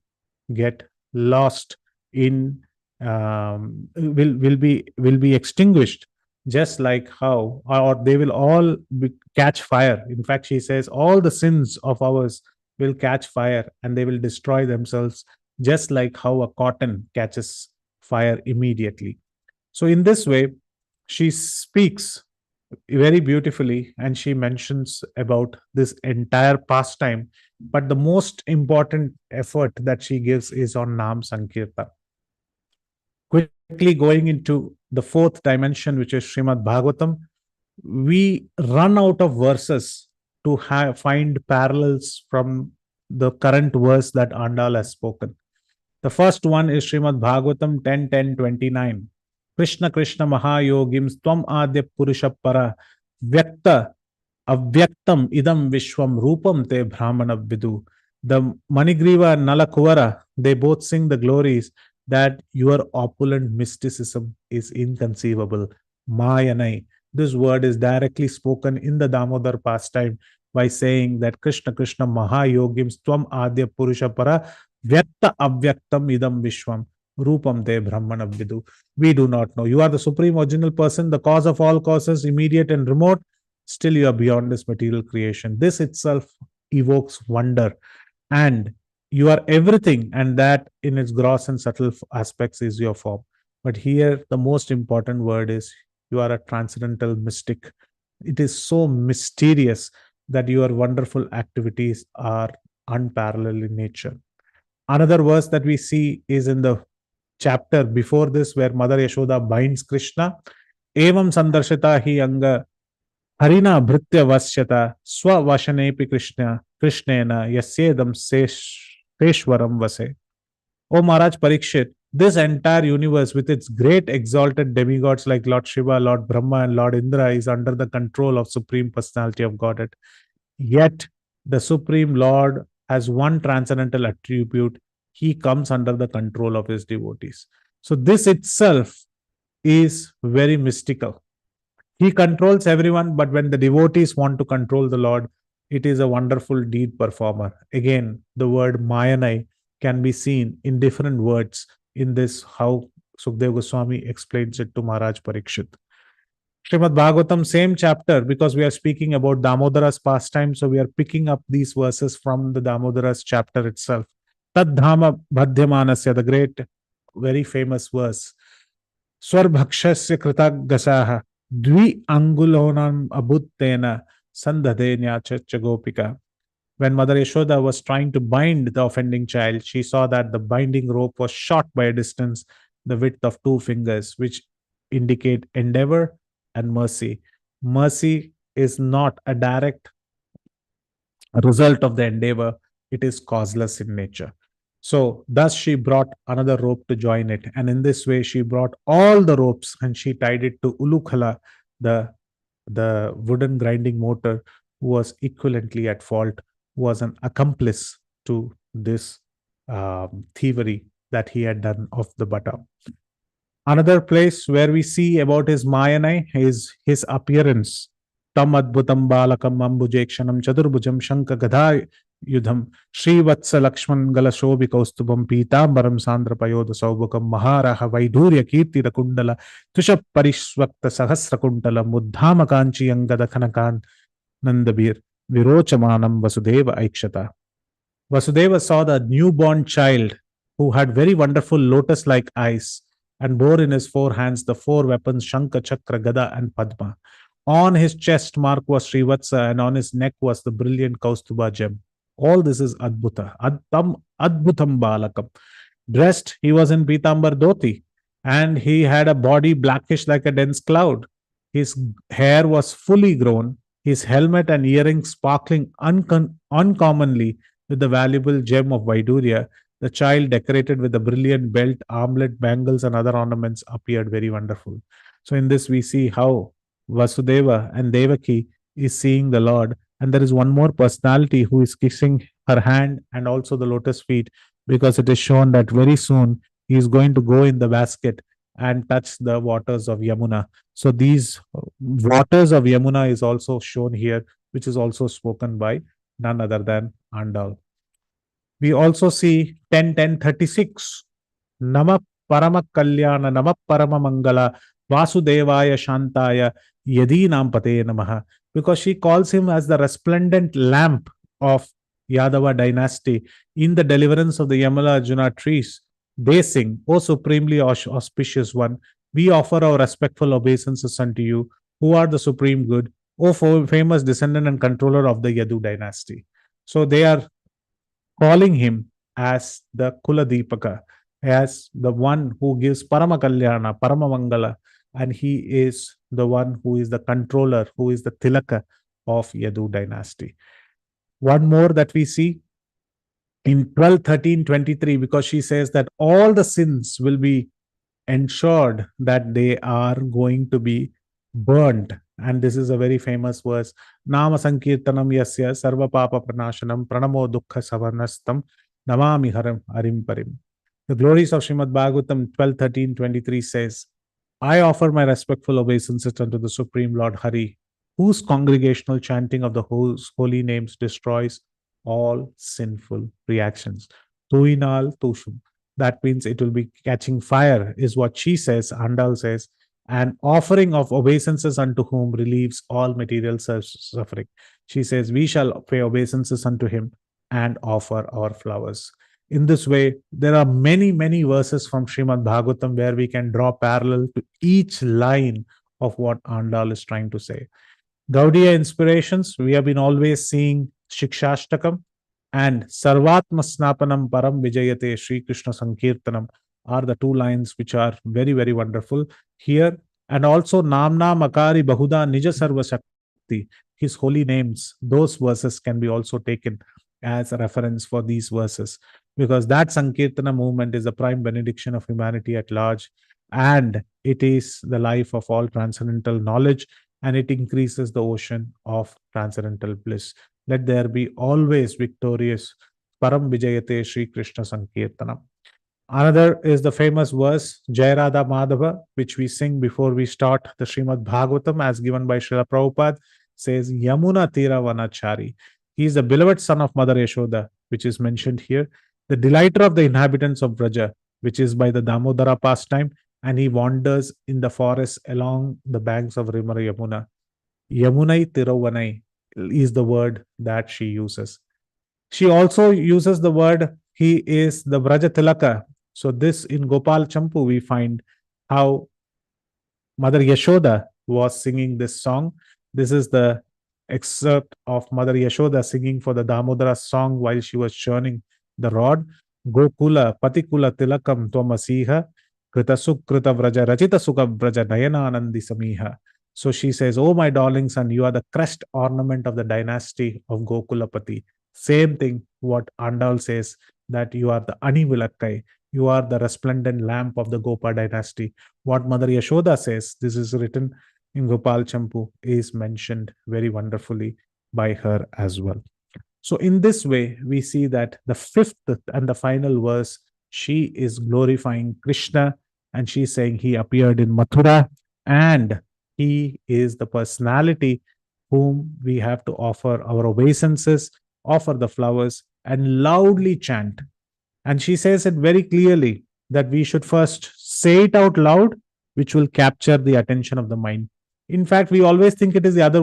get lost in will be extinguished, just like how, or they will all catch fire. In fact, she says all the sins of ours will catch fire and they will destroy themselves, just like how a cotton catches fire immediately. So in this way, she speaks very beautifully, and she mentions about this entire pastime, but the most important effort that she gives is on Nam Sankirtan. Quickly going into the 4th dimension, which is Srimad Bhagavatam, we run out of verses to find parallels from the current verse that Andal has spoken. The first one is Srimad Bhagavatam 10:10:29. Krishna Krishna Mahayogim Tvam Adya Purusha Para Vyakta Avyaktam Idam Vishwam Rupam Te Brahmana Vidu. The Manigriva and Nalakuvara, they both sing the glories that your opulent mysticism is inconceivable. Mayanai. This word is directly spoken in the Damodar pastime by saying that Krishna Krishna Mahayogim Tvam Adya Purusha Para Vyakta Avyaktam Idam Vishwam Rupam Te Brahmana Vidu. We do not know. You are the supreme original person, the cause of all causes, immediate and remote. Still, you are beyond this material creation. This itself evokes wonder. And you are everything, and that in its gross and subtle aspects is your form. But here, the most important word is you are a transcendental mystic. It is so mysterious that your wonderful activities are unparalleled in nature. Another verse that we see is in the chapter before this, where Mother Yashoda binds Krishna. Evam sandarshita hi anga harina bhritya vasyata swavashanepi krishnena yasyedam seshwaram vase. O Maharaj Parikshit, this entire universe with its great exalted demigods like Lord Shiva, Lord Brahma, and Lord Indra is under the control of Supreme Personality of Godhead. Yet the Supreme Lord has one transcendental attribute. He comes under the control of his devotees. So this itself is very mystical. He controls everyone, but when the devotees want to control the Lord, it is a wonderful deed performer. Again, the word Mayanai can be seen in different words in this, how Sukdev Goswami explains it to Maharaj Parikshit. Srimad Bhagavatam, same chapter, because we are speaking about Damodara's pastime, so we are picking up these verses from the Damodara's chapter itself. Tad Dhama Bhadyamanasya, the great, very famous verse. Swarbhakshasya Kritagasaha Dvi Angulonam Abuttena Sandhadenya Gopika. When Mother Yashoda was trying to bind the offending child, she saw that the binding rope was short by a distance, the width of 2 fingers, which indicate endeavor and mercy. Mercy is not a direct result of the endeavor, it is causeless in nature. So, thus she brought another rope to join it. And in this way, she brought all the ropes and she tied it to Ulukhala, the wooden grinding motor, who was equivalently at fault, who was an accomplice to this thievery that he had done of the butter. Another place where we see about his Mayanai is his appearance. Tam adbhutam balakam ambujekshanam chadurbhujam shanka gadha yudham Srivatsa Lakshman Galashobi Kaustubam Pitambaram Sandra Payoda Saubukam Maharaha Vaidurya Kirti Kundala Tushap Parishwakta Sahasra Kuntala Muddhama Kanchi Angada Khanakan Nandabir Virochamanam Vasudeva Aikshata. Vasudeva saw the newborn child who had very wonderful lotus like eyes and bore in his 4 hands the 4 weapons Shankha, Chakra, Gada, and Padma. On his chest mark was Srivatsa, and on his neck was the brilliant Kaustuba gem. All this is Adbhuta. Adbhutam Balakam. Dressed, he was in Pitambar Dhoti, and he had a body blackish like a dense cloud. His hair was fully grown, his helmet and earrings sparkling uncommonly with the valuable gem of Vaidurya. The child, decorated with a brilliant belt, armlet, bangles, and other ornaments, appeared very wonderful. So, in this, we see how Vasudeva and Devaki is seeing the Lord. And there is one more personality who is kissing her hand and also the lotus feet, because it is shown that very soon he is going to go in the basket and touch the waters of Yamuna. So, these waters of Yamuna is also shown here, which is also spoken by none other than Andal. We also see 10:10:36. Nama Parama Kalyana, Nama Parama Mangala, Vasudevaya Shantaya, Yadinam Pate Namaha. Because she calls him as the resplendent lamp of Yadava dynasty in the deliverance of the Yamala Arjuna trees. They sing, O supremely auspicious one, we offer our respectful obeisances unto you, who are the supreme good, O famous descendant and controller of the Yadu dynasty. So they are calling him as the Kuladipaka, as the one who gives Parama Mangala, and he is the one who is the controller, who is the Tilaka of Yadu dynasty. One more that we see in 12:13:23, because she says that all the sins will be ensured that they are going to be burnt. And this is a very famous verse. Nama Sankirtanam Yasya Sarva Papa Pranashanam Pranamo Dukkha Savanastam Namami Harim Parim. The glories of Srimad Bhagavatam 12:13:23 says, I offer my respectful obeisances unto the Supreme Lord Hari, whose congregational chanting of the holy names destroys all sinful reactions. Tuinal Tushum. That means it will be catching fire, is what she says, Andal says. An offering of obeisances unto whom relieves all material suffering. She says, we shall pay obeisances unto him and offer our flowers. In this way, there are many, many verses from Srimad Bhagavatam where we can draw parallel to each line of what Andal is trying to say. Gaudiya inspirations, we have been always seeing Shikshashtakam and Sarvatma Snapanam Param Vijayate Sri Krishna Sankirtanam are the two lines which are very, very wonderful here. And also Namna Makari Bahuda Nija Sarva Shakti, his holy names, those verses can be also taken as a reference for these verses, because that Sankirtana movement is the prime benediction of humanity at large, and it is the life of all transcendental knowledge, and it increases the ocean of transcendental bliss. Let there be always victorious Param Vijayate Sri Krishna Sankirtanam. Another is the famous verse Jayarada Madhava, which we sing before we start the Srimad Bhagavatam, as given by Srila Prabhupada, says Yamuna Tira Vanachari. He is the beloved son of Mother Yashoda, which is mentioned here, the delighter of the inhabitants of Braja, which is by the Damodara pastime, and he wanders in the forest along the banks of River Yamuna. Yamunai Tiravanai is the word that she uses. She also uses the word, he is the Braja Tilaka. So this in Gopal Champu we find how Mother Yashoda was singing this song. This is the excerpt of Mother Yashoda singing for the Damodara song while she was churning the rod. Gokula Patikula Tilakam Twamasiha Krita Sukrita Vraja Rachita Sukha Vraja Nayana Anandi Samiha. So she says, oh my darling son, you are the crest ornament of the dynasty of Gokulapati. Same thing what Andal says, that you are the Ani Vilakkai, you are the resplendent lamp of the Gopa dynasty. What Mother Yashoda says, this is written in Gopal Champu, is mentioned very wonderfully by her as well. So in this way, we see that the fifth and the final verse, she is glorifying Krishna, and she's saying he appeared in Mathura and he is the personality whom we have to offer our obeisances, offer the flowers, and loudly chant. And she says it very clearly that we should first say it out loud, which will capture the attention of the mind. In fact, we always think it is the other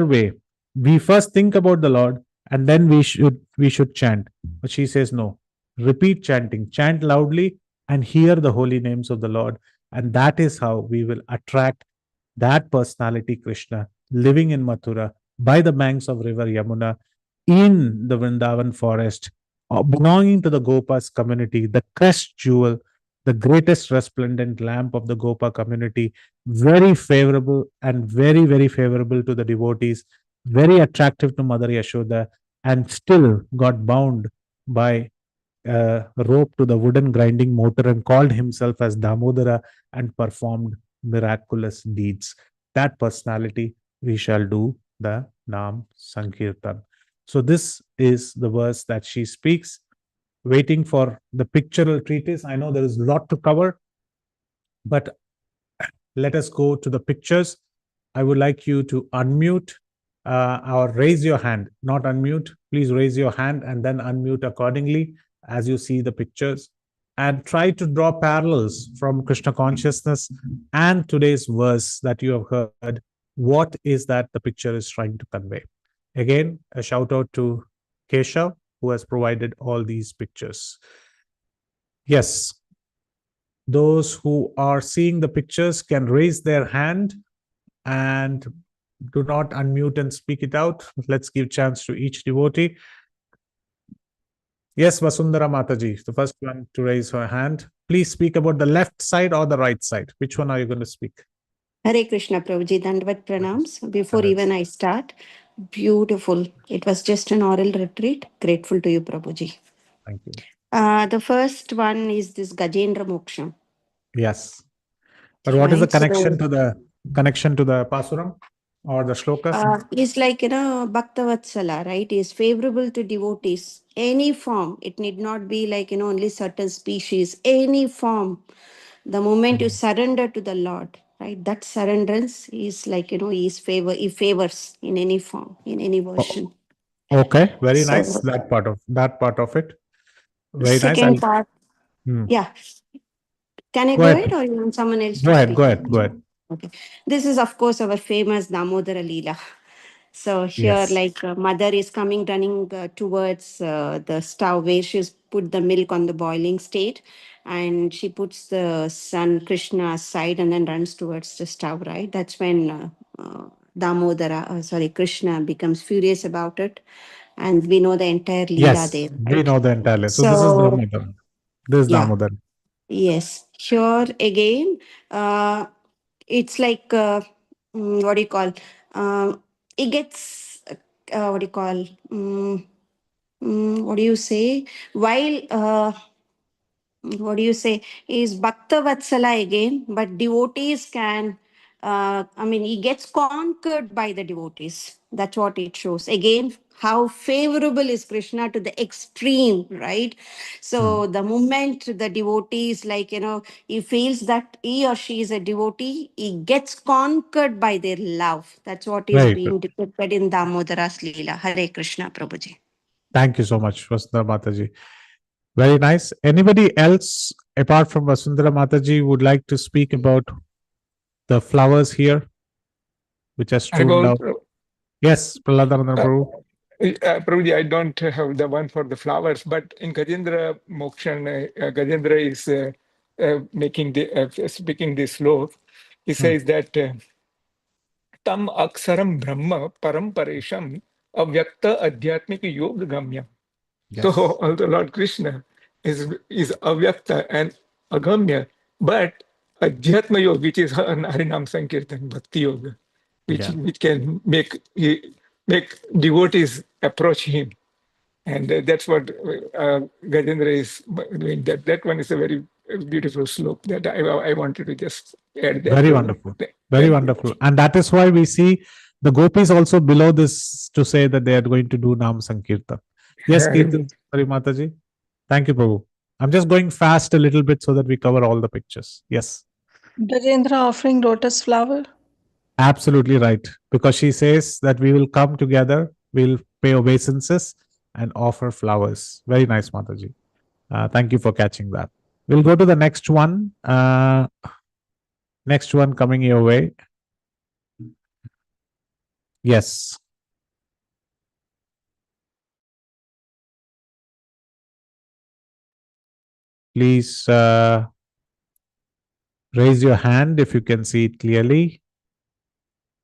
way. We first think about the Lord and then we should chant. But she says no. Repeat chanting, chant loudly and hear the holy names of the Lord. And that is how we will attract that personality Krishna living in Mathura by the banks of river Yamuna in the Vrindavan forest, belonging to the Gopas community, the crest jewel, the greatest resplendent lamp of the Gopa community, very favorable and very, very favorable to the devotees, very attractive to Mother Yashoda, and still got bound by a rope to the wooden grinding motor and called himself as Damodara and performed miraculous deeds. That personality, we shall do the Nam Sankirtan. So this is the verse that she speaks. Waiting for the pictorial treatise. I know there is a lot to cover, but let us go to the pictures. I would like you to unmute or raise your hand, not unmute. Please raise your hand and then unmute accordingly as you see the pictures, and try to draw parallels from Krishna consciousness and today's verse that you have heard. What is that the picture is trying to convey? Again, a shout out to Keshav, who has provided all these pictures. Yes, those who are seeing the pictures can raise their hand and do not unmute and speak it out. Let's give chance to each devotee. Yes, Vasundhara Mataji, the first one to raise her hand. Please speak about the left side or the right side. Which one are you going to speak? Hare Krishna Prabhuji, Dandvat Pranams. Before even I start, Beautiful. It was just an oral retreat. Grateful to you, Prabhuji. Thank you. The first one is this Gajendra Moksha. Yes. But what is the Right. connection to the Pasuram or the Shloka? It's like, Bhaktavatsala, right? Is favorable to devotees. Any form. It need not be like, only certain species. Any form. The moment you surrender to the Lord, right? That surrenderance is like, he favors in any form, in any Oh, version. okay, very nice. So That part of it. Very nice. second part, Hmm. yeah. Can I Go go ahead ahead. or you want someone else Go to ahead. Go speak? ahead. Go ahead. Okay. This is, of course, our famous Damodara Leela. So here, Yes. like mother is coming, running towards the stove where she's put the milk on the boiling state, and she puts the son Krishna aside and then runs towards the stove. Right. That's when Krishna becomes furious about it, and we know the entire Leela Yes. there. We Right. know the entire. So this is So Damodar. This is yeah, Damodar. yes. Here again, it's like what do you call? It gets what do you call? What do you say? While what do you say? Is Bhakta Vatsala again, but devotees can. He gets conquered by the devotees. That's what it shows. Again, how favorable is Krishna to the extreme, right? Hmm. So the moment the devotee is like, he feels that he or she is a devotee, he gets conquered by their love. That's what is Very good. being depicted in Damodara's Leela. Hare Krishna, Prabhuji. Thank you so much, Vasundhara Mataji. Very nice. Anybody else apart from Vasundhara Mataji would like to speak about the flowers here, which are strewn About down? Yes, Prahladananda Prabhu. Prabhuji, I don't have the one for the flowers, but in Gajendra Mokshan, Gajendra is making the speaking this slow. He Hmm. says that tam aksaram brahma param paresham avyakta adhyatmika yoga gamya. So Yes. the Lord Krishna is avyakta and agamya, but adhyatma yoga, which is Harinam Sankirtan, Bhakti Yoga, Yeah. which can make devotees approach him. And that's what Gajendra is doing. That one is a very beautiful slope that I wanted to just add that, Very Prabhu. wonderful. Very Thank you. wonderful. And that is why we see the gopis also below this to say that they are going to do Nam Sankirtan. Yes, Kirti. Sorry, Mataji. Thank you, Prabhu. I'm just going fast a little bit so that we cover all the pictures. Yes. Gajendra offering lotus flower. Absolutely right. Because she says that we will come together, we'll pay obeisances and offer flowers. Very nice, Mataji. Thank you for catching that. We'll go to the next one. Next one coming your way. Yes. Please raise your hand if you can see it clearly.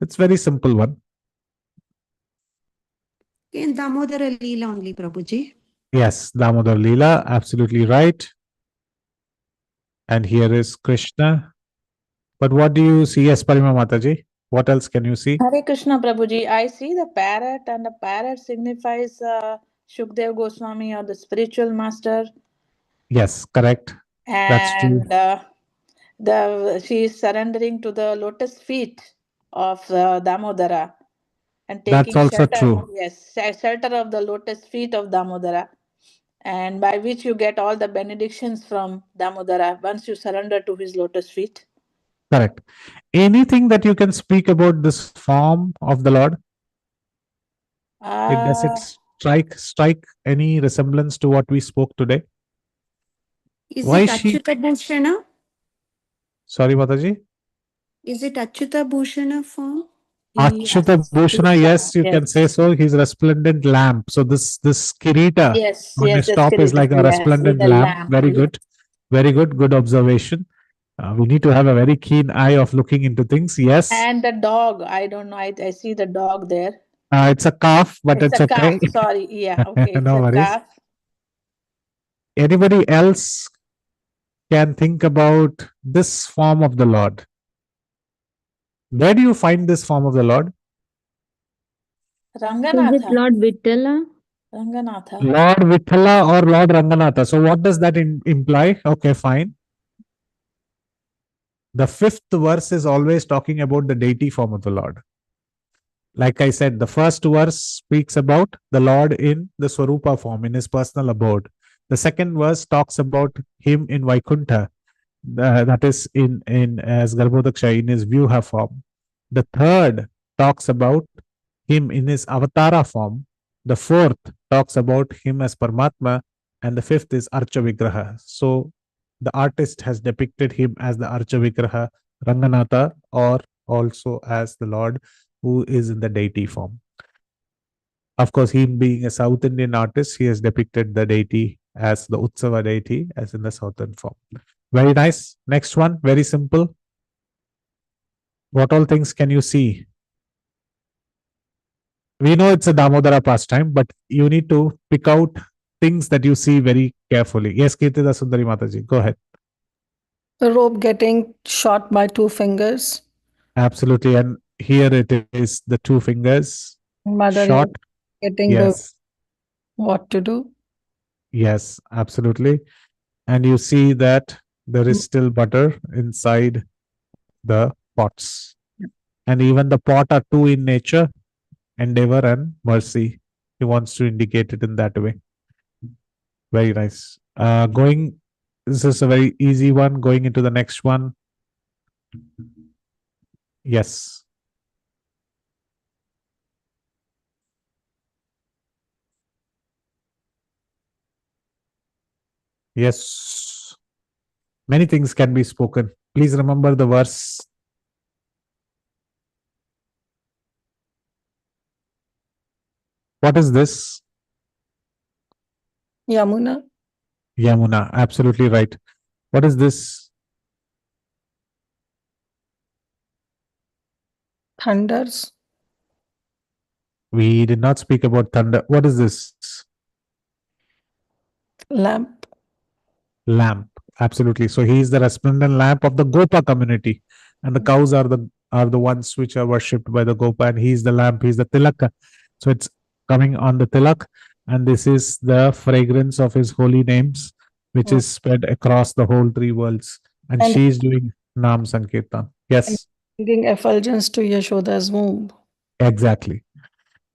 It's very simple one. In Damodara Leela only, Prabhuji. Yes, Damodar Leela, absolutely right. And here is Krishna. But what do you see? Yes, Parima Mataji. What else can you see? Hare Krishna Prabhuji. I see the parrot, and the parrot signifies Shukdev Goswami or the spiritual master, Yes, correct. That's true. and the she is surrendering to the lotus feet of Damodara and That's taking also shelter. true. Yes, shelter of the lotus feet of Damodara, and by which you get all the benedictions from Damodara once you surrender to his lotus feet. Correct. Anything that you can speak about this form of the Lord? Does it Uh, strike any resemblance to what we spoke today? Is Why it is she? Achyuta Bhushana? Sorry, Mataji. Is it Achyuta Bhushana form? Achyuta yes, Bhushana, yes, you can say yes. so. He's resplendent lamp. So this kirita Yes, on yes, his that's top is correct. like a Yes, with resplendent the lamp. lamp. Very Yes. good. Very good. Good observation. We need to have a very keen eye of looking into things. Yes. And the dog, I don't know. I see the dog there. It's a calf, but It's it's a okay. calf. Sorry. Yeah, okay. It's No a worries. calf. Anybody else can think about this form of the Lord? Where do you find this form of the Lord? Ranganatha. Is it Lord Vittala? Ranganatha. Lord Vithala or Lord Ranganatha. So what does that imply? Okay, fine. The fifth verse is always talking about the deity form of the Lord. Like I said, the first verse speaks about the Lord in the Swarupa form, in his personal abode. The second verse talks about him in Vaikuntha, that is in as Garbhodaksha, in his Vyuha form. The third talks about him in his avatara form. The fourth talks about him as Paramatma, and the fifth is Archa Vigraha. So the artist has depicted him as the Archa Vigraha, Ranganatha, or also as the Lord who is in the deity form. Of course, him being a South Indian artist, he has depicted the deity as the Utsava deity, as in the southern form. Very nice. Next one, very simple. What all things can you see? We know it's a Damodara pastime, but you need to pick out things that you see very carefully. Yes, Kirtida Sundari Mataji, go ahead. The rope getting shot by 2 fingers. Absolutely. And here it is, the 2 fingers Mother shot. getting Yes. what to do. Yes, absolutely. And you see that there is still butter inside the pots. And even the pot are two in nature, endeavor and mercy. He wants to indicate it in that way. Very nice. This is a very easy one. Going into the next one. Yes. Yes. Many things can be spoken. Please remember the verse. What is this? Yamuna. Yamuna. Absolutely right. What is this? Thunders. We did not speak about thunder. What is this? Lamp. Lamp. Absolutely. So he is the resplendent lamp of the Gopa community, and the cows are the ones which are worshipped by the Gopa, and he is the lamp. He is the tilak. So it's coming on the tilak, and this is the fragrance of his holy names, which is spread across the whole 3 worlds. And And she is doing Nam Sankirtan. Yes, giving effulgence to Yashoda's womb. exactly.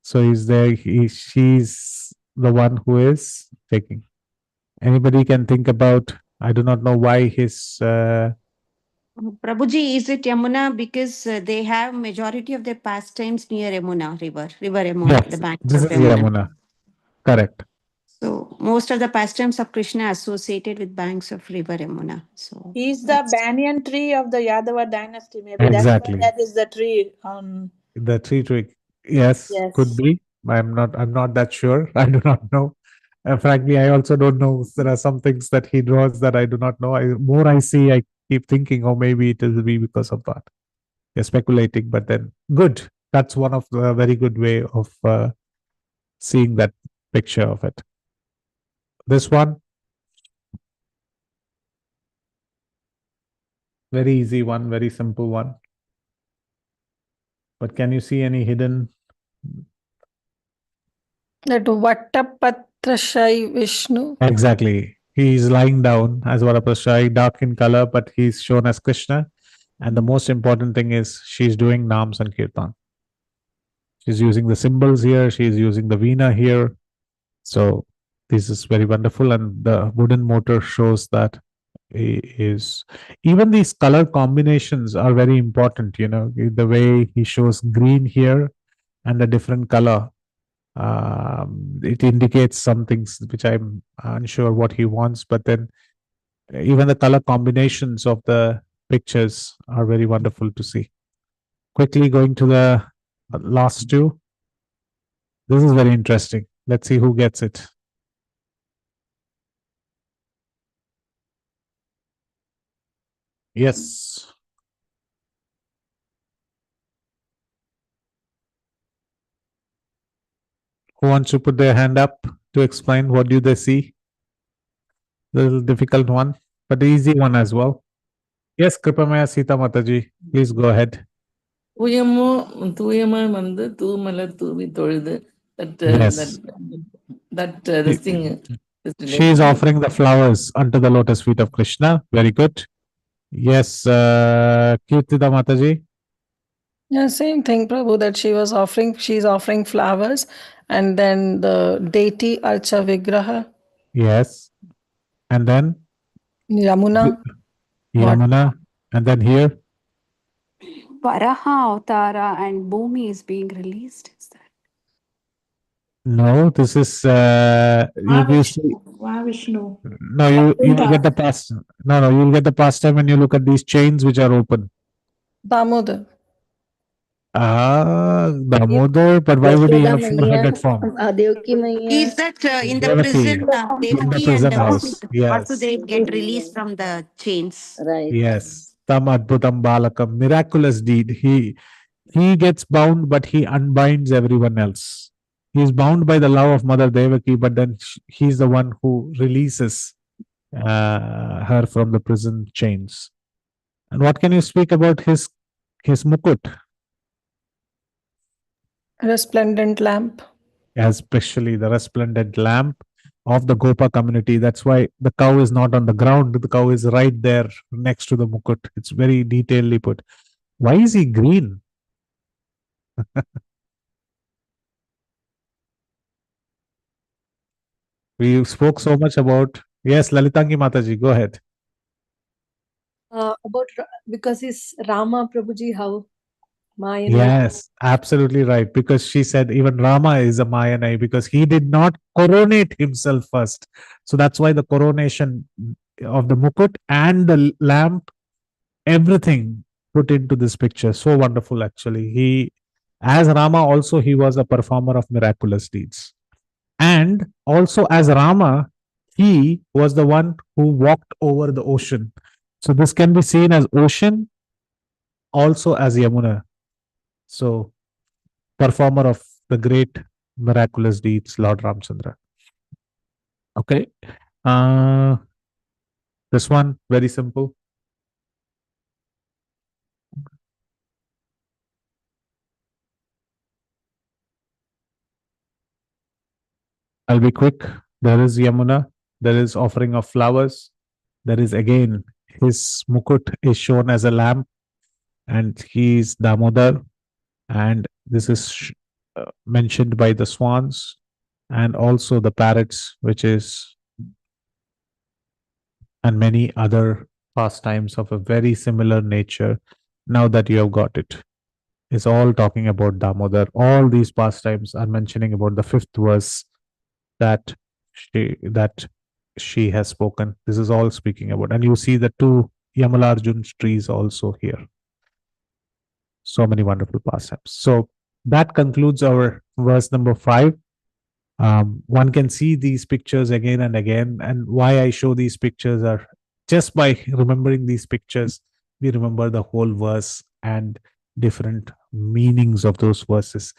So he's there. She's the one who is taking. Anybody can think about. I do not know why his. Prabhuji, is it Yamuna? Because they have majority of their pastimes near Yamuna river, Yamuna, the Yes, banks this of is Yamuna. Yamuna. Correct. So most of the pastimes of Krishna associated with banks of river Yamuna. So He's the banyan tree of the Yadava dynasty. Maybe Exactly. that's why that is the tree on. The tree trick. Yes, could Yes. be. I'm not that sure. I do not know. Frankly, I also don't know. There are some things that he draws that I do not know. More I see, I keep thinking, oh, maybe it will be because of that. You're speculating, but then good. That's one of the very good way of seeing that picture of it. This one, very easy one, very simple one. But can you see any hidden? That Vattapatrashai Vishnu. Exactly. He's lying down as Varaprashai, dark in color, but he's shown as Krishna. And the most important thing is she's doing Nam Sankirtan. She's using the symbols here, she's using the Veena here. So this is very wonderful. And the wooden motor shows that he is. Even these color combinations are very important, the way he shows green here and a different color. It indicates some things which I'm unsure what he wants, but then even the color combinations of the pictures are very wonderful to see. Quickly going to the last 2. This is very interesting. Let's see who gets it. Yes. Who wants to put their hand up to explain what do they see? The little difficult one, but the easy one as well. Yes, Kripamaya Sita Mataji, please go ahead. தூயமாய் வந்து தூமலர் தூவி தொழுது. Yes. This thing is She is related. offering the flowers unto the lotus feet of Krishna. Very good. Yes, Kirtida Mataji. Yeah, same thing, Prabhu, that she's offering flowers, and then the deity Archa Vigraha, Yes. And then Yamuna. What? Yamuna. And then here. Varaha Avtara and Bhumi is being released. Is that? No, this is you see. Vishnu. No, you will get the past. No, you will get the pastime when you look at these chains which are open. Damodar. Damodar, but why would he Yashoda have Maiya, 400 form? Devaki Maiya. Is that in the Devaki, prison, in the Devaki and prison house. Yes. Vasudev get released from the chains? Right. Yes. Tam Adbhutam Balakam, miraculous deed. He gets bound, but he unbinds everyone else. He is bound by the love of Mother Devaki, but then he's the one who releases her from the prison chains. And what can you speak about his mukut? Resplendent lamp. Especially the resplendent lamp of the Gopa community. That's why the cow is not on the ground. The cow is right there next to the mukut. It's very detailedly put. Why is he green? We spoke so much about. Yes, Lalitangi Mataji, go ahead. About because he's Rama Prabhuji, how Mayanai. Yes, absolutely right. Because she said even Rama is a Mayanai because he did not coronate himself first. So that's why the coronation of the mukut and the lamp, everything put into this picture. So wonderful, actually. He, as Rama, also he was a performer of miraculous deeds. And also as Rama, he was the one who walked over the ocean. So this can be seen as ocean, also as Yamuna. So performer of the great miraculous deeds, Lord Ramchandra. Okay. This one, very simple. I'll be quick. There is Yamuna. There is offering of flowers. There is again his mukut is shown as a lamp, and he is Damodar. And this is mentioned by the swans and also the parrots, which is, and many other pastimes of a very similar nature. Now that you have got it, is all talking about Damodar. All these pastimes are mentioning about the fifth verse that she has spoken. This is all speaking about, and you see the two Yamalarjun trees also here. So many wonderful pastimes. So that concludes our verse number 5. One can see these pictures again and again, and why I show these pictures are just by remembering these pictures, we remember the whole verse and different meanings of those verses.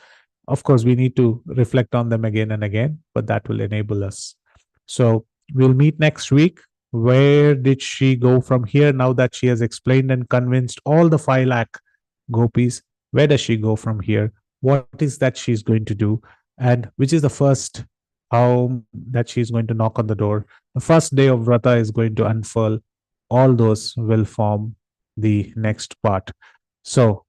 Of course, we need to reflect on them again and again, but that will enable us. So we'll meet next week. Where did she go from here now that she has explained and convinced all the 5 lakh gopis? Where does she go from here? What is that she's going to do? And which is the first home that she's going to knock on the door? The first day of Vrata is going to unfurl. All those will form the next part. So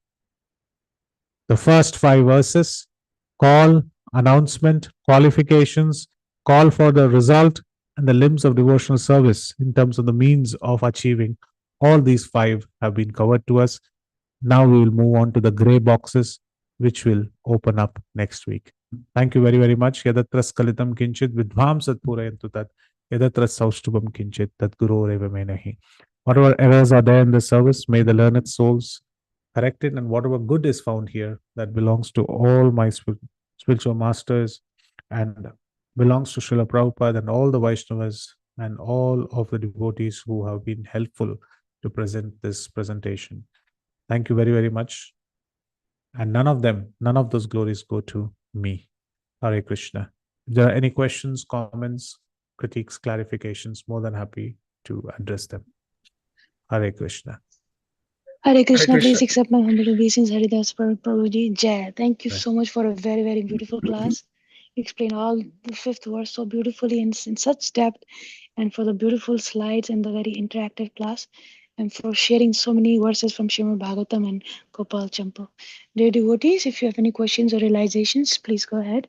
the first 5 verses: call, announcement, qualifications, call for the result, and the limbs of devotional service in terms of the means of achieving. All these 5 have been covered to us. Now we will move on to the gray boxes, which will open up next week. Thank you very, very much. Yadatra skalitam kinchit vidvam satpurayantu tat. Yadatra saustubam kinchit tat guru reva menahi. Whatever errors are there in the service, may the learned souls correct it, and whatever good is found here that belongs to all my spiritual masters and belongs to Srila Prabhupada and all the Vaishnavas and all of the devotees who have been helpful to present this presentation. Thank you very, very much. And none of those glories go to me. Hare Krishna. If there are any questions, comments, critiques, clarifications, more than happy to address them. Hare Krishna. Hare Krishna, Krishna. please accept my humble obeisance, Haridas Prabhuji. Jai. Thank you Right. so much for a very, very beautiful class. You explained all the fifth verse so beautifully and in such depth, and for the beautiful slides and the very interactive class, and for sharing so many verses from Srimad Bhagavatam and Gopal Champu. Dear devotees, if you have any questions or realizations, please go ahead.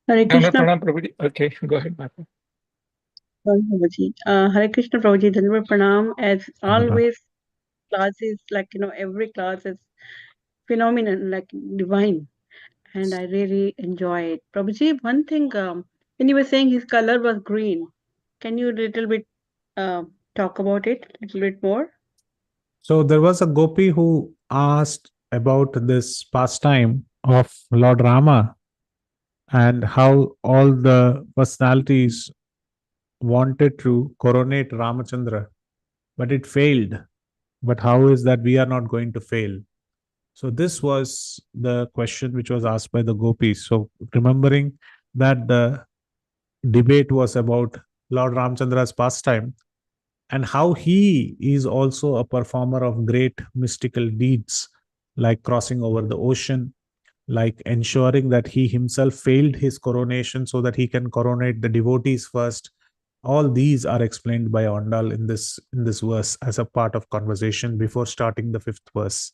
Hare No, no, Krishna, Pranam Prabhuji. Okay, go ahead, Mata. sorry, Prabhuji. Hare Krishna, Prabhuji. Dhanwar Pranam. As always, class is like, every class is phenomenal, like divine. And I really enjoy it. Prabhuji, one thing, when you were saying his color was green, can you little bit talk about it a little bit more? So there was a gopi who asked about this pastime of Lord Rama and how all the personalities wanted to coronate Ramachandra, but it failed. But how is that we are not going to fail? So this was the question which was asked by the gopis. So remembering that the debate was about Lord Ramchandra's pastime and how he is also a performer of great mystical deeds like crossing over the ocean, like ensuring that he himself failed his coronation so that he can coronate the devotees first. All these are explained by Ondal in this verse as a part of conversation before starting the fifth verse.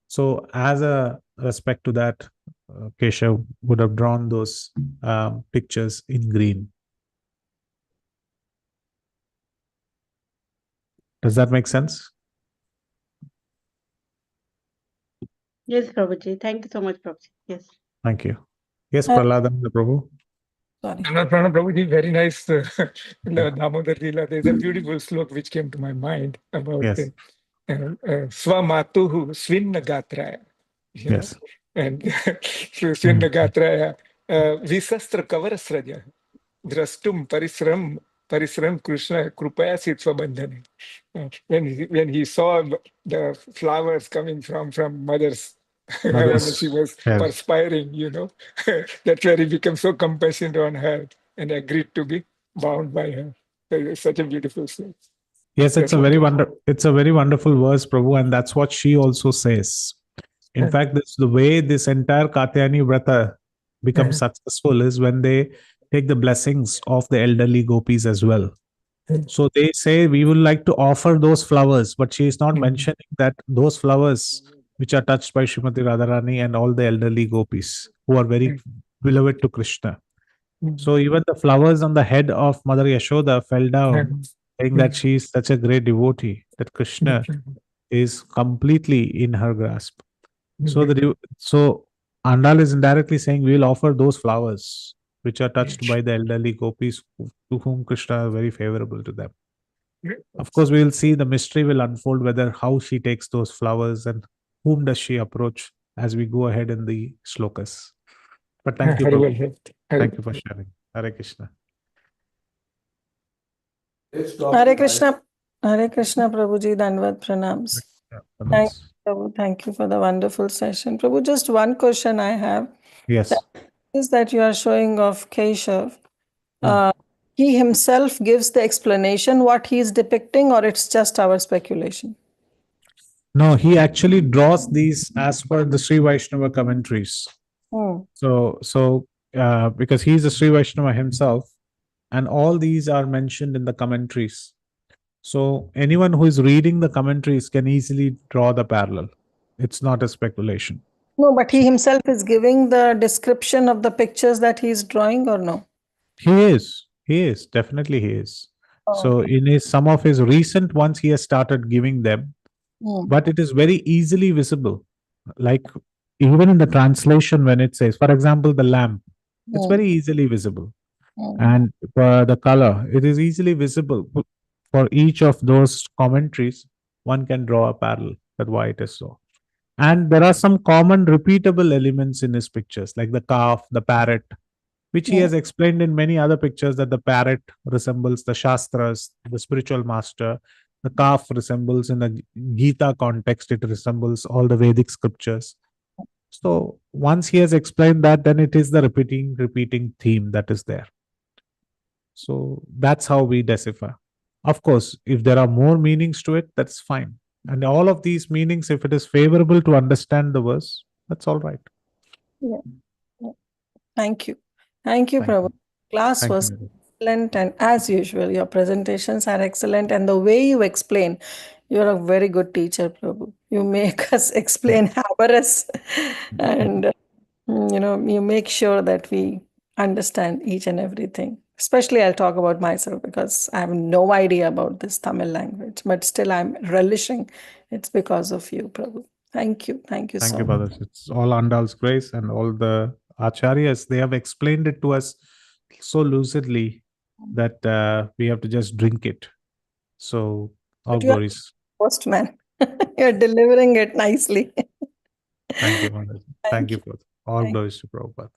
So as a respect to that, Keshav would have drawn those pictures in green. Does that make sense? Yes, Prabhuji. Thank you so much, Prabhuji. Yes. Thank you. Yes, Uh, Praladam Prabhu. Sorry. No, Pranam Prabhuji, very nice. Damodar Leela. There's a beautiful slok which came to my mind about Yes. Swamatuhu Svinnagatraya, Yes. and Svinnagatraya Visastra Kavarasraja Drastum Parisram Krishna Krupaya Sitsvabandhane. When he saw the flowers coming from mother's when she Mother's was hair. perspiring, that's where he became so compassionate on her and agreed to be bound by her. It's such a beautiful story. Yes, That's wonderful. it's a very wonderful verse, Prabhu, and that's what she also says. In fact, this the way this entire Katyayani Vrata becomes successful is when they take the blessings of the elderly gopis as well. So they say we would like to offer those flowers, but she is not mentioning that those flowers which are touched by Srimati Radharani and all the elderly gopis who are very beloved to Krishna. So even the flowers on the head of Mother Yashoda fell down, saying that she is such a great devotee, that Krishna is completely in her grasp. So Andal is indirectly saying we will offer those flowers which are touched by the elderly gopis to whom Krishna is very favorable to them. Of course, we will see the mystery will unfold whether how she takes those flowers and whom does she approach as we go ahead in the shlokas. But thank you, Very well Prabhu. helped. Thank you for sharing. Hare Krishna. Hare Krishna. Hare Krishna, Prabhuji. Danvat pranams. Thank you, Prabhu. Thank you for the wonderful session. Prabhu, just one question I have. Yes. That is that you are showing of Keshav. He himself gives the explanation what he is depicting, or it's just our speculation? No, he actually draws these as per the Sri Vaishnava commentaries. So because he's a Sri Vaishnava himself, and all these are mentioned in the commentaries. So anyone who is reading the commentaries can easily draw the parallel. It's not a speculation. No, but he himself is giving the description of the pictures that he is drawing, or no? He is definitely he is. So in some of his recent ones, he has started giving them, but it is very easily visible. Like even in the translation, when it says, for example, the lamp, it's very easily visible. And the color, it is easily visible. For each of those commentaries, one can draw a parallel that why it is so. And there are some common repeatable elements in his pictures, like the calf, the parrot, which he has explained in many other pictures that the parrot resembles the Shastras, the spiritual master. The calf resembles, in the Gita context, it resembles all the Vedic scriptures. So once he has explained that, then it is the repeating theme that is there. So that's how we decipher. Of course, if there are more meanings to it, that's fine. And all of these meanings, if it is favorable to understand the verse, that's all right. Yeah. Thank you. Thank you, Thank Prabhu. you. Class Thank was you. excellent, and as usual, your presentations are excellent, and the way you explain, you're a very good teacher, Prabhu. You make us explain Haridas, and you make sure that we understand each and everything. Especially, I'll talk about myself because I have no idea about this Tamil language, but still, I'm relishing. It's because of you, Prabhu. Thank you. Thank you Thank so you, much. brothers. It's all Andal's grace and all the acharyas. They have explained it to us so lucidly that we have to just drink it. So, all But you're glories. postman. You're delivering it nicely. Thank you, brothers. Thank you, brother. All Thank glories to Prabhupada.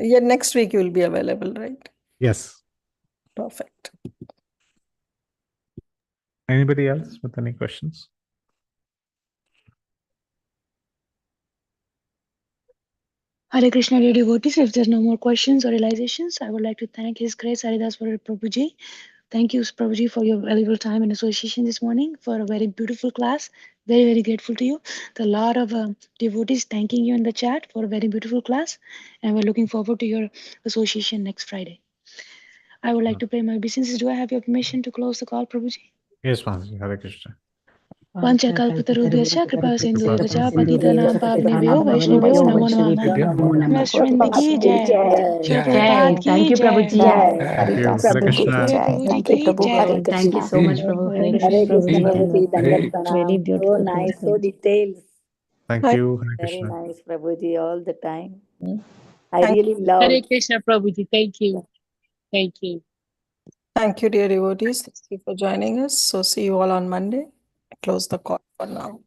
Yeah, next week you will be available, right? Yes. Perfect. Anybody else with any questions? Hare Krishna, dear devotees. If there's no more questions or realizations, I would like to thank His Grace Haridas for Prabhuji. Thank you, Prabhuji, for your valuable time and association this morning, for a very beautiful class. Very, very grateful to you. There are a lot of devotees thanking you in the chat for a very beautiful class, and we're looking forward to your association next Friday. I would like to pay my obeisances. Do I have your permission to close the call, Prabhuji? Yes, Mataji. Hare Krishna. Panchakalpatarubhyascha kripa sindhuvya cha patitanam pavnebhyo Patithanam vaishnavyo Pavanebhyo namo Vaishnavibhyo namaha. Namo Namaha. MS Shrimati ki jai, Srila Jai. Prabhupada Jai. Thank ki you, jai, Prabhuji. Jai. Thank you. Haridas Hare Prabhu ki Krishna. Guru jai. Prabhuji Thank you, ki Prabhu. jai. Thank you so much, Prabhu. Hare Hare Krishna, Krishna Prabhuji. Prabhuji, Dandavat Hey, Very Pranam. So beautiful nice, so presentation. detailed. Thank you. Hare Very Krishna. nice, Prabhuji, all the time. I Thank, really Hare loved. Krishna Prabhuji. Thank you. Thank you. thank you, dear devotees. Thank you for joining us. So see you all on Monday. Close the call for now.